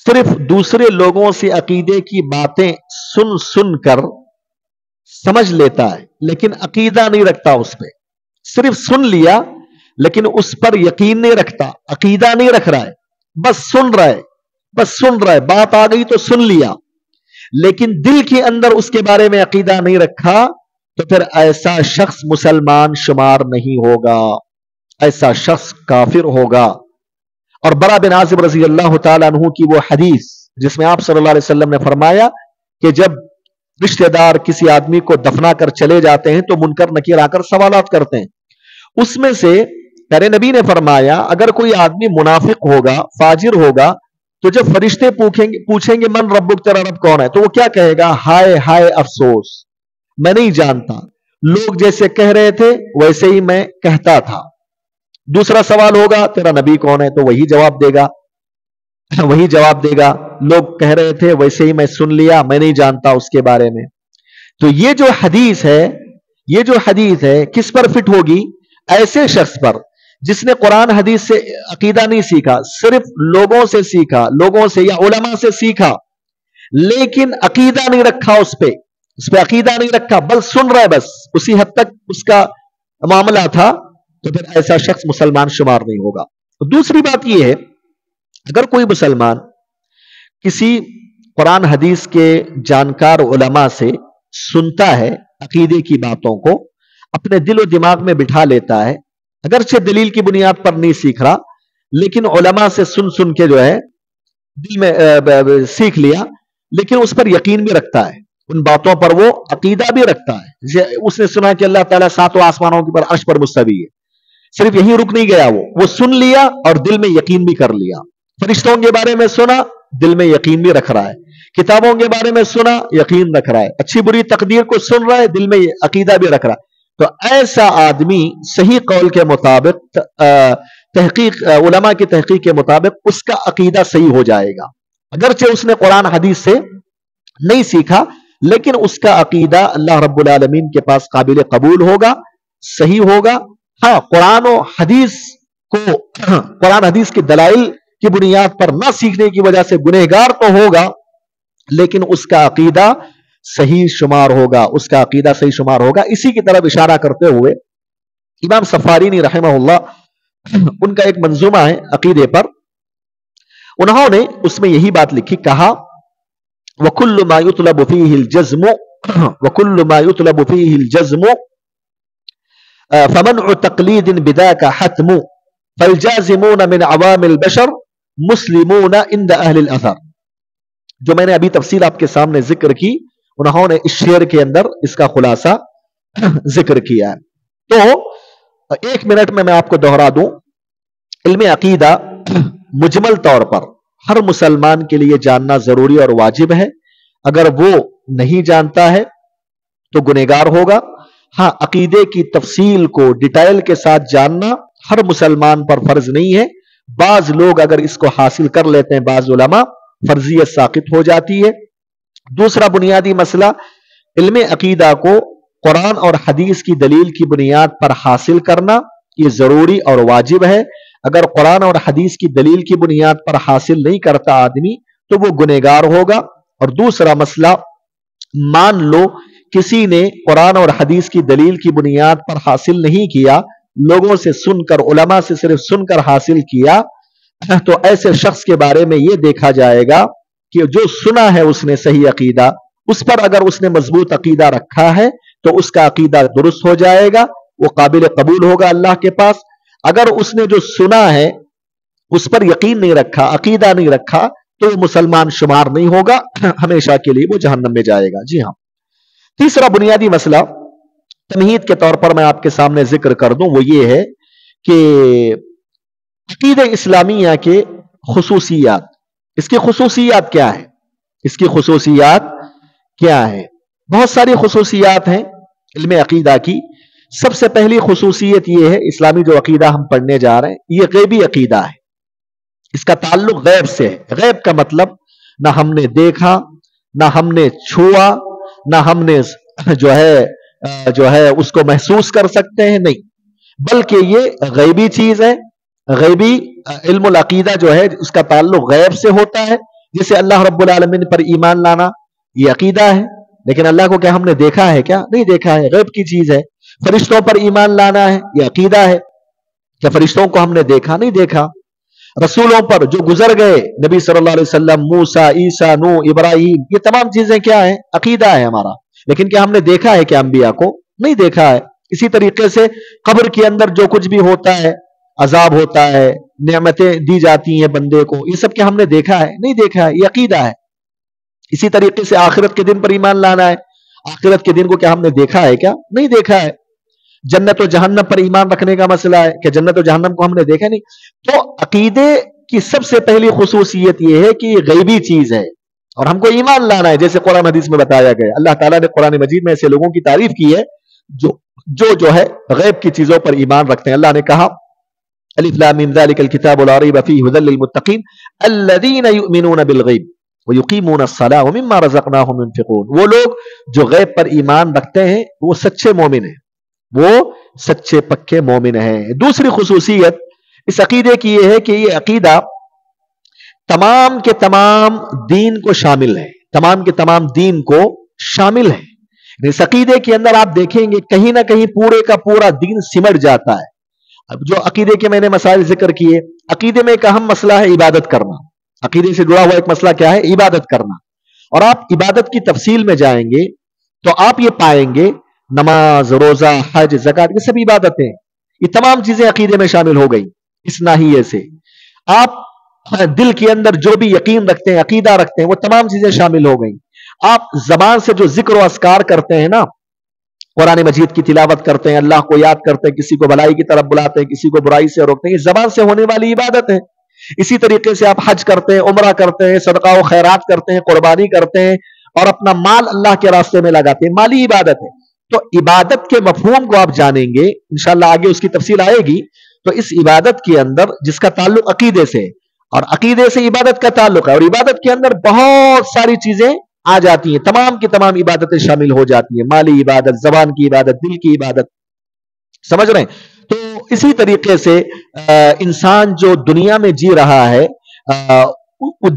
صرف دوسرے لوگوں سے عقیدے کی باتیں سن کر سمجھ لیتا ہے لیکن عقیدہ نہیں رکھتا, اس پہ صرف سن لیا لیکن اس پر یقین نہیں رکھتا, عقیدہ نہیں رکھ رہا ہے, بس سن رہا ہے, بات آ گئی تو سن لیا, لیکن دل کے اندر اس کے بارے میں عقیدہ نہیں رکھا, تو پھر ایسا شخص مسلمان شمار نہیں ہوگا, ایسا شخص کافر ہوگا. اور برا بن عازب رضی اللہ تعالیٰ عنہ کی وہ حدیث جس میں آپ صلی اللہ علیہ وسلم نے فرمایا کہ جب رشتہ دار کسی آدمی کو دفنا کر چلے جاتے ہیں تو منکر نکیر آ کر سوالات کرتے ہیں, اس میں سے پیارے نبی نے فرمایا اگر کوئی آدمی منافق ہوگا, فاجر ہوگا, تو جب فرشتے پوچھیں گے من ربک, تیرا رب کون ہے, تو وہ کیا کہے گا, ہائے ہائے افسوس, میں نہیں جانتا, لوگ جیسے کہہ رہے تھے ویسے ہی میں کہتا تھا. دوسرا سوال ہوگا تیرا نبی کون ہے, تو وہی جواب دے گا لوگ کہہ رہے تھے ویسے ہی میں سن لیا, میں نہیں جانتا اس کے بارے میں. تو یہ جو حدیث ہے کس پر فٹ ہوگی, ایسے شخص پر جس نے قرآن حدیث سے عقیدہ نہیں سیکھا, صرف لوگوں سے سیکھا, لوگوں سے یا علماء سے سیکھا, لیکن عقیدہ نہیں رکھا, اس پہ عقیدہ نہیں رکھا, بس سن رہا ہے, بس اسی حد تک اس کا معاملہ تھا, تو پھر ایسا شخص مسلمان شمار نہیں ہوگا. دوسری بات یہ ہے, اگر کوئی مسلمان کسی قرآن حدیث کے جانکار علماء سے سنتا ہے عقیدے کی باتوں کو، اپنے دل و دماغ میں بٹھا لیتا ہے، اگرچہ دلیل کی بنیاد پر نہیں سیکھ رہا، لیکن علماء سے سن سن کے جو ہے دل میں سیکھ لیا، لیکن اس پر یقین بھی رکھتا ہے، ان باتوں پر وہ عقیدہ بھی رکھتا ہے۔ اس نے سنا کہ اللہ تعالیٰ ساتوں آسمانوں کے پر عرش پر مستوی ہے، صرف یہیں رک نہیں گیا، وہ سن لیا اور دل میں یقین بھی کر لیا۔ فرشتوں کے بارے میں سنا، دل میں یقین بھی رکھ رہا ہے، کتابوں کے بارے میں سنا، یقین رکھ رہا ہے، اچھی بری تقدیر کو سن رہا ہے، دل میں عقیدہ بھی رکھ رہا ہے۔ تو ایسا آدمی صحیح قول کے مطابق تحقیق علماء کی تحقیق کے مطابق اس کا عقیدہ صحیح ہو جائے گا، اگرچہ اس نے قرآن حدیث سے نہیں سیکھا، لیکن اس کا عقیدہ اللہ رب العالمین کے پاس قابل قبول ہوگا، صحیح ہوگا۔ ہاں، قرآن حدیث کے دلائل کی بنیاد پر نہ سیکھنے کی وجہ سے گنہگار تو ہوگا، لیکن اس کا عقیدہ صحیح شمار ہوگا، اس کا عقیدہ صحیح شمار ہوگا۔ اسی کی طرف اشارہ کرتے ہوئے امام سفارینی رحمہ اللہ، ان کا ایک منظومہ ہے عقیدے پر، انہوں نے اس میں یہی بات لکھی، کہا وَكُلُّ مَا يُطْلَبُ فِيهِ الْجَزْمُ وَكُلُّ مَا يُطْلَبُ فِيهِ الْجَزْمُ فَمَنْعُ تَقْلِيدٍ بِذَاكَ حَتْمُ فَالْجَازِمُونَ مِنْ عَوَامِ الْبَشَرِ مُسْلِمُونَ عِنْدَ أَهْلِ الْأَثَرِ۔ جو میں نے ابھی تفصیل آپ کے سامنے ذکر کی، انہوں نے اس شعر کے اندر اس کا خلاصہ ذکر کیا ہے۔ تو ایک منٹ میں آپ کو دوہرا دوں، علم عقیدہ مجمل طور پر ہر مسلمان کے لیے جاننا ضروری اور واجب ہے، اگر وہ نہیں جانتا ہے تو گنہگار ہوگا۔ ہاں، عقیدے کی تفصیل کو ڈیٹیل کے ساتھ جاننا ہر مسلمان پر فرض نہیں ہے، بعض لوگ اگر اس کو حاصل کر لیتے ہیں، بعض علماء، فرضیت ساقط ہو جاتی ہے۔ دوسرا بنیادی مسئلہ، علم عقیدہ کو قرآن اور حدیث کی دلیل کی بنیاد پر حاصل کرنا یہ ضروری اور واجب ہے۔ اگر قرآن اور حدیث کی دلیل کی بنیاد پر حاصل نہیں کرتا آدمی تو وہ گنہگار ہوگا۔ اور دوسرا مسئلہ، مان لو کسی نے قرآن اور حدیث کی دلیل کی بنیاد پر حاصل نہیں کیا، لوگوں سے سن کر، علماء سے صرف سن کر حاصل کیا، تو ایسے شخص کے بارے میں یہ دیکھا جائے گا کہ جو سنا ہے اس نے صحیح عقیدہ، اس پر اگر اس نے مضبوط عقیدہ رکھا ہے تو اس کا عقیدہ درست ہو جائے گا، وہ قابل قبول ہوگا اللہ کے پاس۔ اگر اس نے جو سنا ہے اس پر یقین نہیں رکھا، عقیدہ نہیں رکھا، تو وہ مسلمان شمار نہیں ہوگا، ہمیشہ کے لیے وہ جہنم میں جائے گا۔ جی ہاں، تیسرا بنیادی مسئلہ تمہید کے طور پر میں آپ کے سامنے ذکر کر دوں، وہ یہ ہے کہ عقیدہ اسلامیہ کے خصوصیات، اس کی خصوصیات کیا ہے؟ اس کی خصوصیات کیا ہے؟ بہت ساری خصوصیات ہیں علم عقیدہ کی۔ سب سے پہلی خصوصیت یہ ہے، اسلامی جو عقیدہ ہم پڑھنے جا رہے ہیں یہ غیبی عقیدہ ہے، اس کا تعلق غیب سے ہے۔ غیب کا مطلب نہ ہم نے دیکھا، نہ ہم نے چھوا، نہ ہم نے جو ہے اس کو محسوس کر سکتے ہیں، نہیں، بلکہ یہ غیبی چیز ہے۔ غیبی علم العقیدہ جو ہے اس کا تعلق غیب سے ہوتا ہے، جیسے اللہ رب العالمین پر ایمان لانا یہ عقیدہ ہے، لیکن اللہ کو کیا ہم نے دیکھا ہے؟ کیا نہیں دیکھا ہے، غیب کی چیز ہے۔ فرشتوں پر ایمان لانا ہے، یہ عقیدہ ہے، کہ فرشتوں کو ہم نے دیکھا نہیں دیکھا۔ رسولوں پر جو گزر گئے، نبی صلی اللہ علیہ وسلم، موسیٰ، عیسیٰ، نوح، ابراہیم، یہ تمام چیزیں کیا ہیں؟ عقیدہ ہے ہمارا، لیکن کیا ہم نے دیکھا ہے کہ انبیاء کو؟ نہیں دیکھا ہے۔ اسی طریقے سے قبر کے اندر جو کچھ بھی ہوتا ہے، عذاب ہوتا ہے، نعمتیں دی جاتی ہیں بندے کو، یہ سب کیا ہم نے دیکھا ہے؟ نہیں دیکھا ہے، یہ عقیدہ ہے۔ اسی طریقے سے آخرت کے دن پر ایمان لانا ہے، آخرت کے دن کو کیا ہم نے دیکھا ہے؟ کیا نہیں دیکھا ہے۔ جنت و جہنم پر ایمان رکھنے کا مسئلہ ہے کہ جنت و جہنم کو ہم نے دیکھا نہیں۔ تو عقیدے کی سب سے پہلی خصوصیت یہ ہے کہ یہ غیبی چیز ہے اور ہم کو ایمان لانا ہے، جیسے قرآن حدیث میں بتایا گیا۔ اللہ تعالیٰ نے قرآن مجید میں ایسے لوگوں کی تعریف کی ہے جو ہے غیب کی چیزوں پر ایمان رکھتے ہیں۔ اللہ نے کہا الف لام میم ذالک الکتاب لا ریب فیہ ھدی للمتقین الذین یؤمنون بالغیب ویقیمون الصلاۃ ومما رزقناہم ينفقون۔ وہ لوگ جو غیب پر ایمان رکھتے ہیں وہ سچے مومن ہیں، وہ سچے پکے مومن ہیں۔ دوسری خصوصیت اس عقیدے کی یہ ہے کہ یہ عقیدہ تمام کے تمام دین کو شامل ہے، تمام کے تمام دین کو شامل ہے۔ اس عقیدے کے اندر آپ دیکھیں گے کہیں نہ کہیں پورے کا پورا دین سمٹ جاتا ہے۔ اب جو عقیدے کے میں نے مسائل ذکر کیے، عقیدے میں ایک اہم مسئلہ ہے عبادت کرنا۔ عقیدے سے جڑا ہوا ایک مسئلہ کیا ہے؟ عبادت کرنا. اور آپ عبادت کی تفصیل میں جائیں گے تو آپ یہ پائیں گے نماز، روزہ، حج، زکات، یہ سب عبادتیں، یہ تمام چیزیں عقیدے میں شامل ہو گئی. اس ناحیے سے آپ دل کے اندر جو بھی یقین رکھتے ہیں، عقیدہ رکھتے ہیں، وہ تمام چیزیں شامل ہو گئی. آپ زبان سے جو ذکر و اذکار کرتے ہیں نا، قرآن مجید کی تلاوت کرتے ہیں، اللہ کو یاد کرتے ہیں، کسی کو بھلائی کی طرف بلاتے ہیں، کسی کو برائی سے روکتے ہیں، یہ زبان سے ہونے والی عبادت ہے. اسی طریقے سے آپ حج کرتے ہیں، عمرہ کرتے ہیں، صدقہ و خیرات کرتے ہیں، قربانی کرتے ہیں اور اپنا مال اللہ کے راستے میں لگاتے ہیں، مالی عبادت ہے. تو عبادت کے مفہوم کو آپ جانیں گے، انشاءاللہ آگے اس کی تفصیل آئے گی. تو اس عبادت کے اندر جس کا تعلق عقیدے سے، اور عقیدے سے عبادت کا تعلق ہے، اور عبادت کے اندر بہت ساری چیزیں آ جاتی ہیں، تمام کی تمام عبادتیں شامل ہو جاتی ہیں، مالی عبادت، زبان کی عبادت، دل کی عبادت. سمجھ رہے ہیں؟ تو اسی طریقے سے انسان جو دنیا میں جی رہا ہے،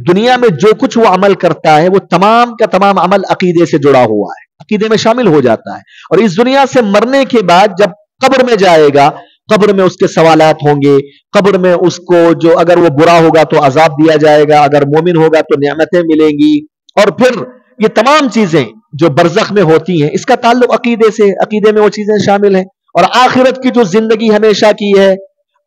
دنیا میں جو کچھ وہ عمل کرتا ہے، وہ تمام کا تمام عمل عقیدے سے جڑا ہوا ہے، عقیدے میں شامل ہو جاتا ہے. اور اس دنیا سے مرنے کے بعد جب قبر میں جائے گا، قبر میں اس کے سوالات ہوں گے، قبر میں اس کو جو اگر وہ برا ہوگا تو عذاب دیا جائے گا، اگر مومن ہوگا تو نعمتیں ملیں گی. اور پھر یہ تمام چیزیں جو برزخ میں ہوتی ہیں، اس کا تعلق عقیدے سے، عقیدے میں وہ چیزیں شامل ہیں. اور آخرت کی جو زندگی ہمیشہ کی ہے،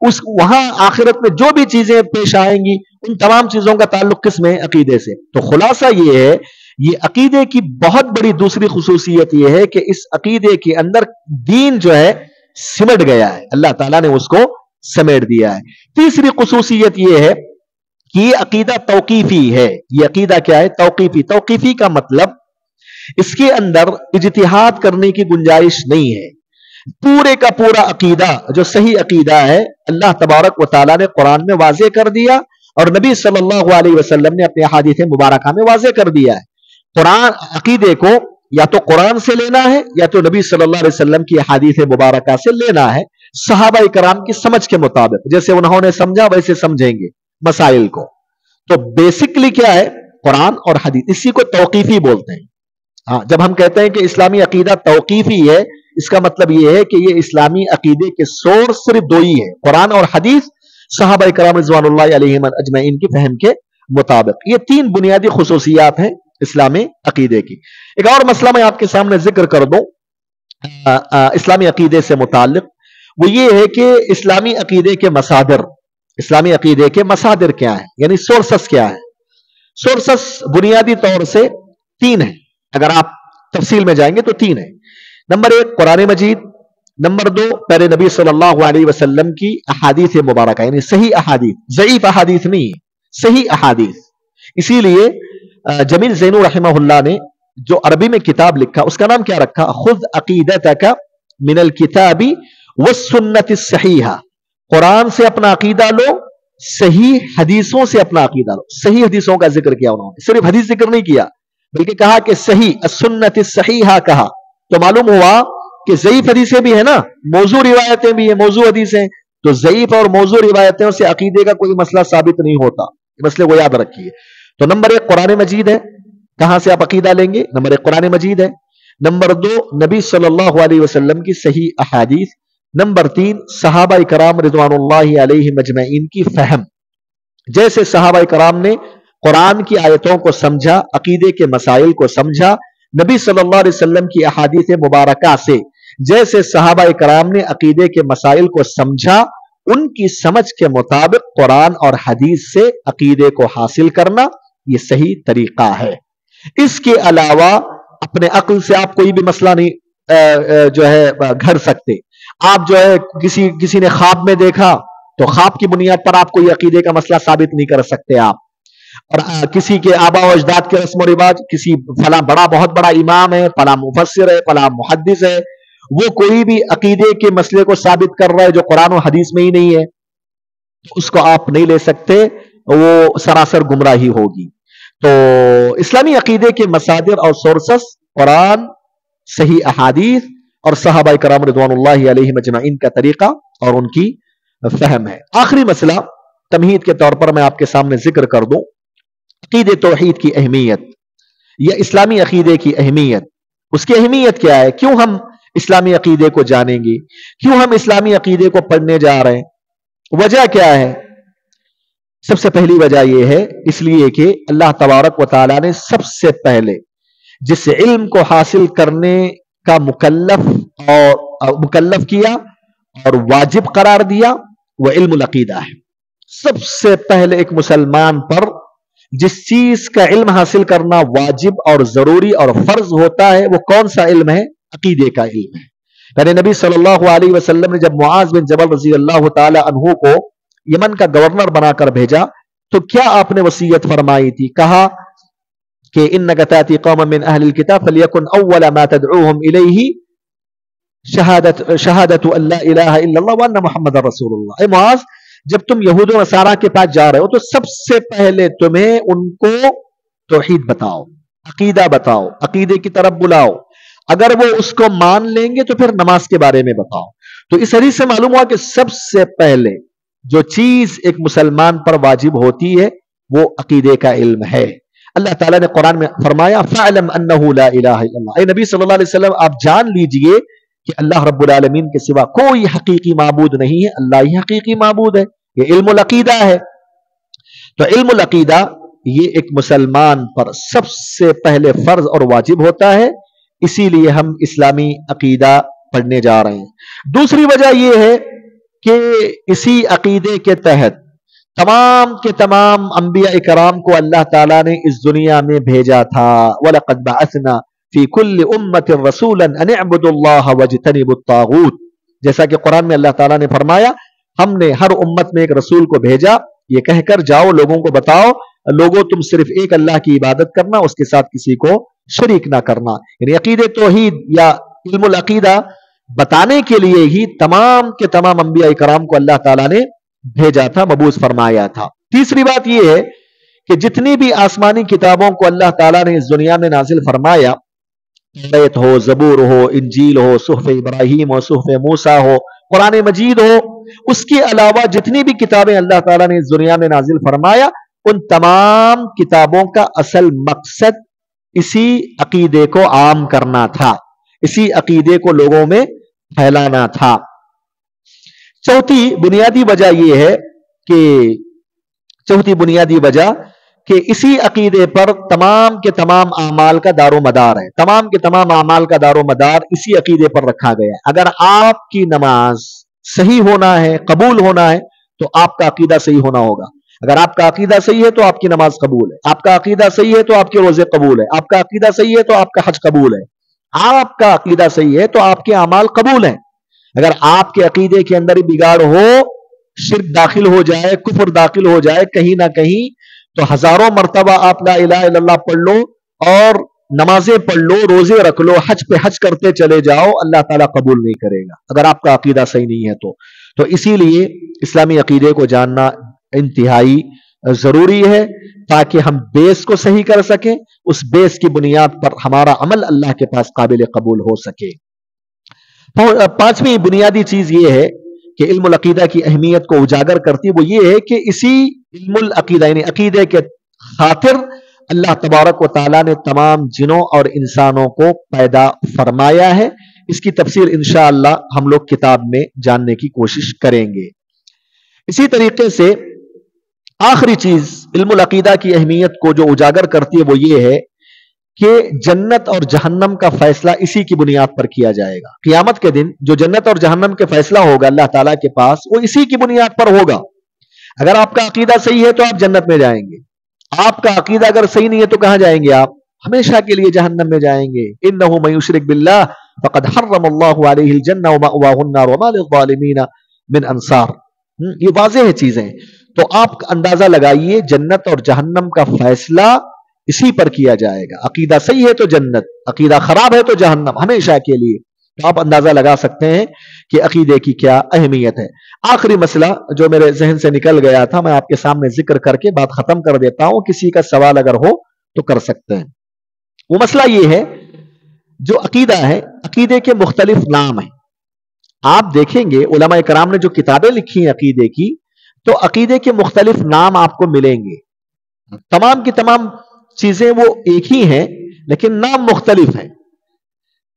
وہاں آخرت میں جو بھی چیزیں پیش آئیں گی، ان تمام چیزوں کا تعلق کس میں؟ عقیدے سے. تو خلاصہ یہ ہے، یہ عقیدے کی بہت بڑی دوسری خصوصیت یہ ہے کہ اس عقیدے کے اندر دین جو ہے سمٹ گیا ہے، اللہ تعالیٰ نے اس کو سمیٹ دیا ہے. تیسری خصوصیت یہ ہے کہ یہ عقیدہ توقیفی ہے. یہ عقیدہ کیا ہے؟ توقیفی. توقیفی کا مطلب اس کے اندر اجتہاد کرنے کی گنجائش نہیں ہے. پورے کا پورا عقیدہ جو صحیح عقیدہ ہے، اللہ تبارک و تعالیٰ نے قرآن میں واضح کر دیا اور نبی صلی اللہ علیہ وسلم نے اپنے احادیث مبارکہ میں واضح کر دیا ہے. قرآن عقیدے کو یا تو قرآن سے لینا ہے یا تو نبی صلی اللہ علیہ وسلم کی احادیث مبارکہ سے لینا ہے، صحابہ کرام کی سمجھ کے مطابق، جیسے انہوں نے سمجھا ویسے سمجھیں گے مسائل کو. تو بیسکلی کیا ہے؟ قرآن اور حدیث. اسی کو توقیفی بولتے ہیں. ہاں، جب ہم کہتے ہیں کہ اسلامی عقیدہ توقیفی ہے، اس کا مطلب یہ ہے کہ یہ اسلامی عقیدے کے سورس صرف دو ہی ہیں، قرآن اور حدیث، صحابہ کرام رضوان اللہ علیہم اجمعین کی فہم کے مطابق. یہ تین بنیادی خصوصیات ہیں اسلامی عقیدے کی. ایک اور مسئلہ میں آپ کے سامنے ذکر کر دوں اسلامی عقیدے سے متعلق، وہ یہ ہے کہ اسلامی عقیدے کے مصادر، اسلامی عقیدے کے مصادر کیا ہیں، یعنی سورسز کیا ہیں. سورسز بنیادی طور سے تین ہیں، اگر آپ تفصیل میں جائیں گے تو تین ہیں. نمبر ایک قرآن مجید، نمبر دو پہلے نبی صلی اللہ علیہ وسلم کی احادیث مبارکہ، یعنی صحیح احادیث، ضعیف احادیث نہیں، صحیح احادیث. اسی لیے جمیل زینو رحمہ اللہ نے جو عربی میں کتاب لکھا، اس کا نام کیا رکھا؟ خذ عقیدتک من الکتاب والسنت الصحیحہ. قرآن سے اپنا عقیدہ لو، صحیح حدیثوں سے اپنا عقیدہ لو. صحیح حدیثوں کا ذکر کیا انہوں نے، صرف حدیث ذکر نہیں کیا بلکہ کہا کہ صحیح السنت الصحیحہ کہا. تو معلوم ہوا کہ ضعیف حدیثیں بھی ہیں نا، موضوع روایتیں بھی ہیں، موضوع حدیثیں. تو ضعیف اور موضوع روایتوں سے عقیدے کا کوئی مسئلہ ثابت نہیں ہوتا، یہ مسئلے کو یاد رکھیے. تو نمبر ایک قرآن مجید ہے، کہاں سے آپ عقیدہ لیں گے؟ نمبر ایک قرآن مجید ہے. نمبر دو نبی صلی اللہ علیہ وسلم کی صحیح احادیث. نمبر تین صحابہ کرام رضوان اللہ علیہ مجمعین کی فہم. جیسے صحابہ کرام نے قرآن کی آیتوں کو سمجھا، عقیدے کے مسائل کو سمجھا، نبی صلی اللہ علیہ وسلم کی احادیث مبارکہ سے جیسے صحابہ کرام نے عقیدے کے مسائل کو سمجھا، ان کی سمجھ کے مطابق قرآن اور حدیث سے عقیدے کو حاصل کرنا، یہ صحیح طریقہ ہے. اس کے علاوہ اپنے عقل سے آپ کوئی بھی مسئلہ نہیں جو ہے گھڑ سکتے. آپ جو ہے کسی نے خواب میں دیکھا تو خواب کی بنیاد پر آپ کوئی عقیدے کا مسئلہ ثابت نہیں کر سکتے آپ. اور کسی کے آبا و اجداد کے رسم و رواج، کسی فلاں بہت بڑا امام ہے، فلاں مفسر ہے، فلاں محدث ہے، وہ کوئی بھی عقیدے کے مسئلے کو ثابت کر رہا ہے جو قرآن و حدیث میں ہی نہیں ہے، اس کو آپ نہیں لے سکتے، وہ سراسر گمراہی ہوگی. تو اسلامی عقیدے کے مصادر اور سورسز قرآن، صحیح احادیث اور صحابہ کرام رضوان اللہ علیہ مجمعین کا طریقہ اور ان کی فہم ہے. آخری مسئلہ تمہید کے طور پر میں آپ کے سامنے ذکر کر دوں، عقیدے توحید کی اہمیت یا اسلامی عقیدے کی اہمیت. اس کی اہمیت کیا ہے؟ کیوں ہم اسلامی عقیدے کو جانیں گے؟ کیوں ہم اسلامی عقیدے کو پڑھنے جا رہے ہیں؟ وجہ کیا ہے؟ سب سے پہلی وجہ یہ ہے اس لیے کہ اللہ تبارک و تعالیٰ نے سب سے پہلے جس علم کو حاصل کرنے کا مکلف کیا اور واجب قرار دیا وہ علم العقیدہ ہے. سب سے پہلے ایک مسلمان پر جس چیز کا علم حاصل کرنا واجب اور ضروری اور فرض ہوتا ہے وہ کون سا علم ہے؟ عقیدے کا علم ہے. یعنی نبی صلی اللہ علیہ وسلم نے جب معاذ بن جبل رضی اللہ تعالی عنہ کو یمن کا گورنر بنا کر بھیجا تو کیا آپ نے وصیت فرمائی تھی؟ کہا کہ انک تاتی قوما من اہل الکتاب فلیکن اول ما تدعوہم الیہ شہادت ان لا الہ الا اللہ وان محمد رسول اللہ. اے معاذ، جب تم یہود و نصارہ کے پاس جا رہے ہو تو سب سے پہلے تمہیں ان کو توحید بتاؤ، عقیدہ بتاؤ، عقیدے کی طرف بلاؤ. اگر وہ اس کو مان لیں گے تو پھر نماز کے بارے میں بتاؤ. تو اس حدیث سے معلوم ہوا کہ سب سے پہلے جو چیز ایک مسلمان پر واجب ہوتی ہے وہ عقیدے کا علم ہے. اللہ تعالیٰ نے قرآن میں فرمایا فَعْلَمْ أَنَّهُ لَا إِلَهَ إِلَّا اللَّهُ. اے نبی صلی اللہ علیہ وسلم آپ جان لیجئے کہ اللہ رب العالمین کے سوا کوئی حقیقی معبود نہیں ہے، اللہ ہی حقیقی معبود ہے. یہ علم العقیدہ ہے. تو علم العقیدہ یہ ایک مسلمان پر سب سے پہلے فرض اور واجب ہوتا ہے. اسی لیے ہم اسلامی عقیدہ پڑھنے جا رہے ہیں. دوسری وجہ یہ ہے کہ اسی عقیدے کے تحت تمام کے تمام انبیاء اکرام کو اللہ تعالیٰ نے اس دنیا میں بھیجا تھا. وَلَقَدْ بَعَثْنَا فِي كُلِّ أُمَّةٍ رَسُولًا أَنِ اعْبُدُوا اللَّهَ وَاجْتَنِبُوا الطَّاغُوتَ. جیسا کہ قرآن میں اللہ تعالیٰ نے فرمایا ہم نے ہر امت میں ایک رسول کو بھیجا یہ کہہ کر جاؤ لوگوں کو بتاؤ لوگوں تم صرف ایک اللہ کی عبادت کرنا، اس کے ساتھ کسی کو شریک نہ کرنا. یعنی عقید توحید یا علم العقیدہ بتانے کے لیے ہی تمام کے تمام انبیاء کرام کو اللہ تعالیٰ نے بھیجا تھا، مبعوث فرمایا تھا. تیسری بات یہ ہے کہ جتنی بھی آسمانی کتابوں کو اللہ تعالیٰ نے اس دنیا میں نازل فرمایا، توریت ہو، زبور ہو، انجیل ہو، صحف ابراہیم ہو، صحف موسیٰ ہو، قرآن مجید ہو، اس کے علاوہ جتنی بھی کتابیں اللہ تعالیٰ نے اس دنیا میں نازل فرمایا ان تمام کتابوں کا اصل مقصد اسی عقیدے کو عام کرنا تھا، اسی عقیدے کو لوگوں میں پھیلانا تھا. چوتھی بنیادی وجہ کہ اسی عقیدے پر تمام کے تمام اعمال کا دار و مدار ہے. تمام کے تمام اعمال کا دار و مدار اسی عقیدے پر رکھا گیا ہے. اگر آپ کی نماز صحیح ہونا ہے، قبول ہونا ہے تو آپ کا عقیدہ صحیح ہونا ہوگا. اگر آپ کا عقیدہ صحیح ہے تو آپ کی نماز قبول ہے، آپ کا عقیدہ صحیح ہے تو آپ کے روزے قبول ہے، آپ کا عقیدہ صحیح ہے تو آپ کا حج قبول ہے، آپ کا عقیدہ صحیح ہے تو آپ کے اعمال قبول ہیں. اگر آپ کے عقیدے کے اندر ہی بگاڑ ہو، شرک داخل ہو جائے، کفر داخل ہو جائے کہیں نہ کہیں، تو ہزاروں مرتبہ آپ لا الہ الا اللہ پڑھ لو اور نمازیں پڑھ لو، روزے رکھ لو، حج پہ حج کرتے چلے جاؤ، اللہ تعالیٰ قبول نہیں کرے گا اگر آپ کا عقیدہ صحیح نہیں ہے تو اسی لیے اسلامی عقیدے کو جاننا انتہائی ضروری ہے تاکہ ہم بیس کو صحیح کر سکیں، اس بیس کی بنیاد پر ہمارا عمل اللہ کے پاس قابل قبول ہو سکے. پانچویں بنیادی چیز یہ ہے کہ علم العقیدہ کی اہمیت کو اجاگر کرتی وہ یہ ہے کہ اسی علم العقیدہ یعنی عقیدے کے خاطر اللہ تبارک و تعالیٰ نے تمام جنوں اور انسانوں کو پیدا فرمایا ہے. اس کی تفصیل انشاءاللہ ہم لوگ کتاب میں جاننے کی کوشش کریں گے. اسی طریقے سے آخری چیز علم العقیدہ کی اہمیت کو جو اجاگر کرتی ہے وہ یہ ہے کہ جنت اور جہنم کا فیصلہ اسی کی بنیاد پر کیا جائے گا. قیامت کے دن جو جنت اور جہنم کے فیصلہ ہوگا اللہ تعالیٰ کے پاس وہ اسی کی بنیاد پر ہوگا. اگر آپ کا عقیدہ صحیح ہے تو آپ جنت میں جائیں گے، آپ کا عقیدہ اگر صحیح نہیں ہے تو کہاں جائیں گے؟ آپ ہمیشہ کے لیے جہنم میں جائیں گے. انہ من یشرک باللہ فقد حرم اللہ علیہ الجنہ ومأواہ النار وما للظالمین من انصار. یہ واضح ہے چیزیں. تو آپ اندازہ لگائیے جنت اور جہنم کا فیصلہ اسی پر کیا جائے گا. عقیدہ صحیح ہے تو جنت، عقیدہ خراب ہے تو جہنم ہمیشہ کے لیے. تو آپ اندازہ لگا سکتے ہیں کہ عقیدے کی کیا اہمیت ہے. آخری مسئلہ جو میرے ذہن سے نکل گیا تھا میں آپ کے سامنے ذکر کر کے بات ختم کر دیتا ہوں، کسی کا سوال اگر ہو تو کر سکتے ہیں. وہ مسئلہ یہ ہے جو عقیدہ ہے، عقیدے کے مختلف نام ہیں. آپ دیکھیں گے علماء کرام نے جو کتابیں لکھی ہیں عقیدے کی تو عقیدے کے مختلف نام آپ کو ملیں گے. تمام کی تمام چیزیں وہ ایک ہی ہیں لیکن نام مختلف ہیں.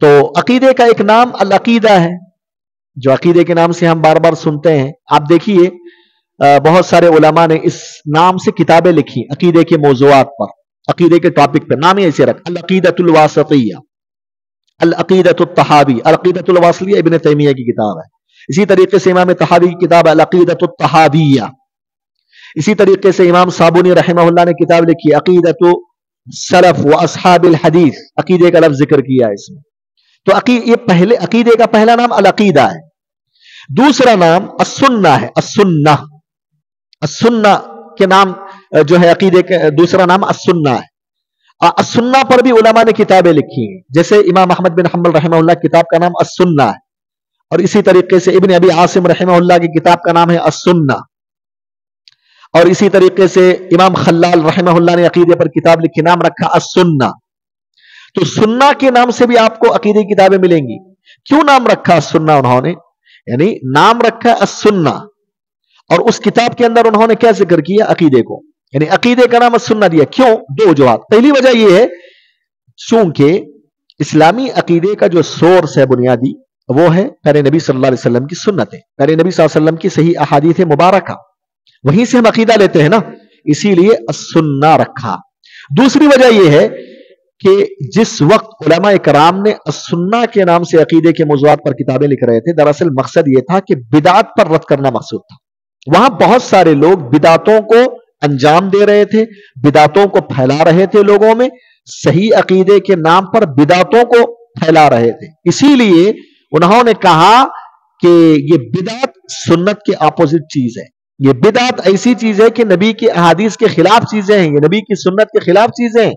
تو عقیدے کا ایک نام العقیدہ ہے جو عقیدے کے نام سے ہم بار بار سنتے ہیں. آپ دیکھیے بہت سارے علماء نے اس نام سے کتابیں لکھی عقیدے کے موضوعات پر، عقیدے کے ٹاپک پر، نام ہی ایسے رکھ، العقیدۃ الواسطیہ، العقیدۃ الطحاوی، العقیدۃ الواسطیہ ابن تیمیہ کی کتاب ہے۔ اسی طریقے سے امام طحاوی کی کتاب العقیدۃ الطحاویہ، اسی طریقے سے امام صابونی رحمہ اللہ نے کتاب لکھی عقیدۃ سلف و اصحاب الحدیث، عقیدے کا لفظ ذکر کیا ہے اس میں۔ تو یہ پہلے عقیدے کا پہلا نام العقیدہ ہے، دوسرا نام السنہ ہے، السنہ، السنہ کے نام جو ہے عقیدے کا دوسرا نام السنہ ہے۔ السنہ پر بھی علماء نے کتابیں لکھی ہیں، جیسے امام احمد بن حنبل رحمہ اللہ کی کتاب کا نام السنہ ہے، اور اسی طریقے سے ابن ابی عاصم رحمہ اللہ کی کتاب کا نام ہے السنہ، اور اسی طریقے سے امام خلال رحمہ اللہ نے عقیدے پر کتاب لکھی، نام رکھا السنہ۔ تو سنہ کے نام سے بھی آپ کو عقیدے کی کتابیں ملیں گی۔ کیوں نام رکھا السنہ انہوں نے؟ یعنی نام رکھا السنہ، اور اس کتاب کے اندر انہوں نے کیا ذکر کیا؟ عقیدے کو، یعنی عقیدے کا نام السنہ دیا۔ کیوں؟ دو وجوہات۔ پہلی وجہ یہ ہے چونکہ اسلامی عقیدے کا جو سورس ہے بنیادی وہ ہے پیارے نبی صلی اللہ علیہ وسلم کی سنتیں، پیارے نبی صلی اللہ علیہ وسلم کی صحیح احادیث مبارکہ، وہیں سے ہم عقیدہ لیتے ہیں نا، اسی لیے السنہ رکھا۔ دوسری وجہ یہ ہے کہ جس وقت علماء کرام نے السنہ کے نام سے عقیدے کے موضوعات پر کتابیں لکھ رہے تھے، دراصل مقصد یہ تھا کہ بدعات پر رد کرنا مقصود تھا۔ وہاں بہت سارے لوگ بدعتوں کو انجام دے رہے تھے، بدعتوں کو پھیلا رہے تھے، لوگوں میں صحیح عقیدے کے نام پر بدعتوں کو پھیلا رہے تھے۔ اسی لیے انہوں نے کہا کہ یہ بدعت سنت کے اپوزٹ چیز ہے، یہ بدعت ایسی چیز ہے کہ نبی کی احادیث کے خلاف چیزیں ہیں، یہ نبی کی سنت کے خلاف چیزیں ہیں۔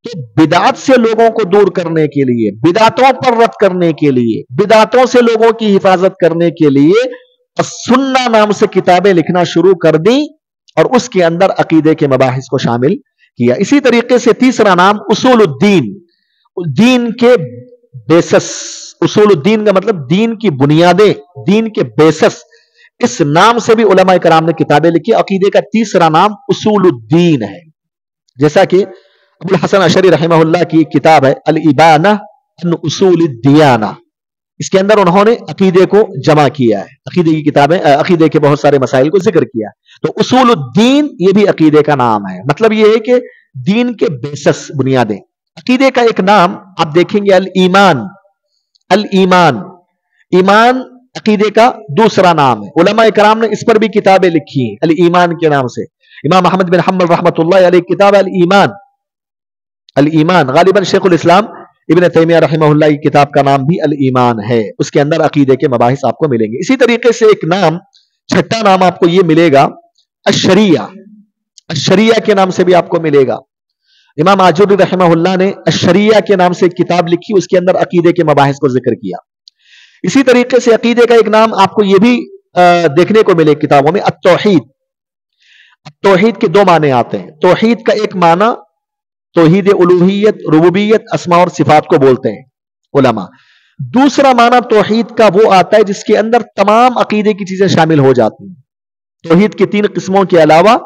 تو بدعت سے لوگوں کو دور کرنے کے لیے، بدعتوں پر رد کرنے کے لیے، بدعتوں سے لوگوں کی حفاظت کرنے کے لیے السنہ نام سے کتابیں لکھنا شروع کر دی، اور اس کے اندر عقیدے کے مباحث کو شامل کیا۔ اسی طریقے سے تیسرا نام اصول الدین، دین کے بیسس، اصول الدین کا مطلب دین کی بنیادیں، دین کے بیسس، اس نام سے بھی علماء کرام نے کتابیں لکھی۔ عقیدے کا تیسرا نام اصول الدین ہے، جیسا کہ ابو الحسن اشعری رحمہ اللہ کی کتاب ہے الابانہ عن اصول الدیانہ، اس کے اندر انہوں نے عقیدے کو جمع کیا ہے، عقیدے کی کتابیں، عقیدے کے بہت سارے مسائل کو ذکر کیا۔ تو اصول الدین یہ بھی عقیدے کا نام ہے، مطلب یہ ہے کہ دین کے بیسس، بنیادیں۔ عقیدے کا ایک نام آپ دیکھیں گے الایمان، الایمان، ایمان عقیدے کا دوسرا نام ہے۔ علماء کرام نے اس پر بھی کتابیں لکھی ہیں الایمان کے نام سے۔ امام احمد بن حنبل رحمۃ اللہ علیہ کتاب الایمان، الایمان غالباً شیخ الاسلام ابن تیمیہ رحمہ اللہ کی کتاب کا نام بھی الایمان ہے، اس کے اندر عقیدے کے مباحث آپ کو ملیں گے۔ اسی طریقے سے ایک نام، چھٹا نام آپ کو یہ ملے گا الشریعہ، الشریعہ کے نام سے بھی آپ کو ملے گا۔ امام آجوری رحمہ اللہ نے الشریعہ کے نام سے ایک کتاب لکھی، اس کے اندر عقیدے کے مباحث کو ذکر کیا۔ اسی طریقے سے عقیدے کا ایک نام آپ کو یہ بھی دیکھنے کو ملے کتابوں میں التوحید۔ توحید کے دو معنی آتے ہیں، توحید کا ایک معنی توحید الوہیت، ربوبیت، اسماء اور صفات کو بولتے ہیں علماء۔ دوسرا معنی توحید کا وہ آتا ہے جس کے اندر تمام عقیدے کی چیزیں شامل ہو جاتی ہیں۔ توحید کی تین قسموں کے علاوہ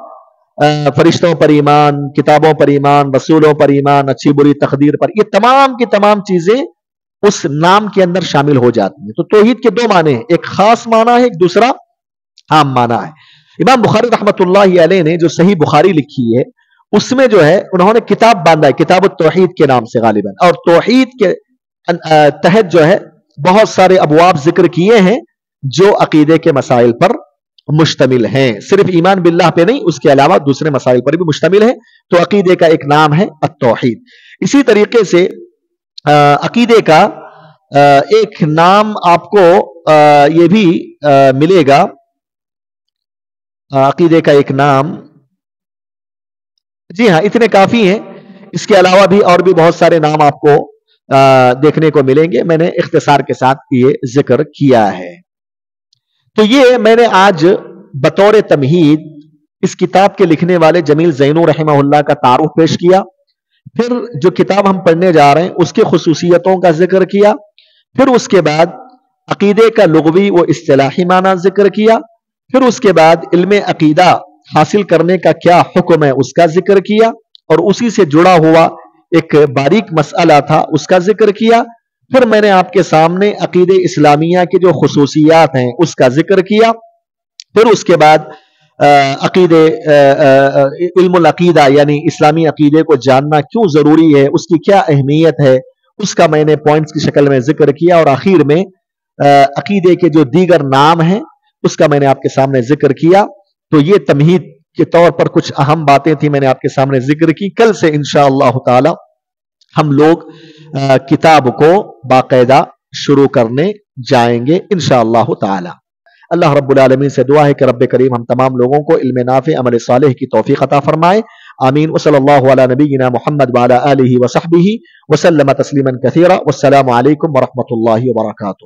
فرشتوں پر ایمان، کتابوں پر ایمان، رسولوں پر ایمان، اچھی بری تقدیر پر، یہ تمام کی تمام چیزیں اس نام کے اندر شامل ہو جاتی ہیں۔ تو توحید کے دو معنی ہیں، ایک خاص معنی ہے، ایک دوسرا عام معنی ہے۔ امام بخاری رحمۃ اللہ علیہ نے جو صحیح بخاری لکھی ہے، اس میں جو ہے انہوں نے کتاب باندھا ہے، کتاب التوحید کے نام سے غالباً، اور توحید کے تحت جو ہے بہت سارے ابواب ذکر کیے ہیں جو عقیدے کے مسائل پر مشتمل ہیں، صرف ایمان باللہ پہ نہیں، اس کے علاوہ دوسرے مسائل پر بھی مشتمل ہے۔ تو عقیدے کا ایک نام ہے التوحید۔ اسی طریقے سے عقیدے کا ایک نام آپ کو یہ بھی ملے گا، عقیدے کا ایک نام، جی ہاں اتنے کافی ہیں، اس کے علاوہ بھی اور بھی بہت سارے نام آپ کو دیکھنے کو ملیں گے، میں نے اختصار کے ساتھ یہ ذکر کیا ہے۔ تو یہ میں نے آج بطور تمہید اس کتاب کے لکھنے والے جمیل زینو رحمہ اللہ کا تعارف پیش کیا، پھر جو کتاب ہم پڑھنے جا رہے ہیں اس کے خصوصیتوں کا ذکر کیا، پھر اس کے بعد عقیدے کا لغوی و اصطلاحی معنی ذکر کیا، پھر اس کے بعد علم عقیدہ حاصل کرنے کا کیا حکم ہے اس کا ذکر کیا، اور اسی سے جڑا ہوا ایک باریک مسئلہ تھا اس کا ذکر کیا، پھر میں نے آپ کے سامنے عقیدہ اسلامیہ کے جو خصوصیات ہیں اس کا ذکر کیا، پھر اس کے بعد عقیدے علم العقیدہ یعنی اسلامی عقیدے کو جاننا کیوں ضروری ہے، اس کی کیا اہمیت ہے، اس کا میں نے پوائنٹس کی شکل میں ذکر کیا، اور آخر میں عقیدے کے جو دیگر نام ہیں اس کا میں نے آپ کے سامنے ذکر کیا۔ تو یہ تمہید کے طور پر کچھ اہم باتیں تھیں، میں نے آپ کے سامنے ذکر کی۔ کل سے انشاءاللہ تعالی ہم لوگ کتاب کو باقاعدہ شروع کرنے جائیں گے انشاءاللہ تعالی۔ اللہ رب العالمین سے دعا ہے کہ رب کریم ہم تمام لوگوں کو علم نافع عمل صالح کی توفیق عطا فرمائے، آمین۔ وصلی اللہ علی نبینا محمد وعلی آلہ وصحبہ وسلم تسلیما کثیرا، والسلام علیکم ورحمۃ اللہ وبرکاتہ۔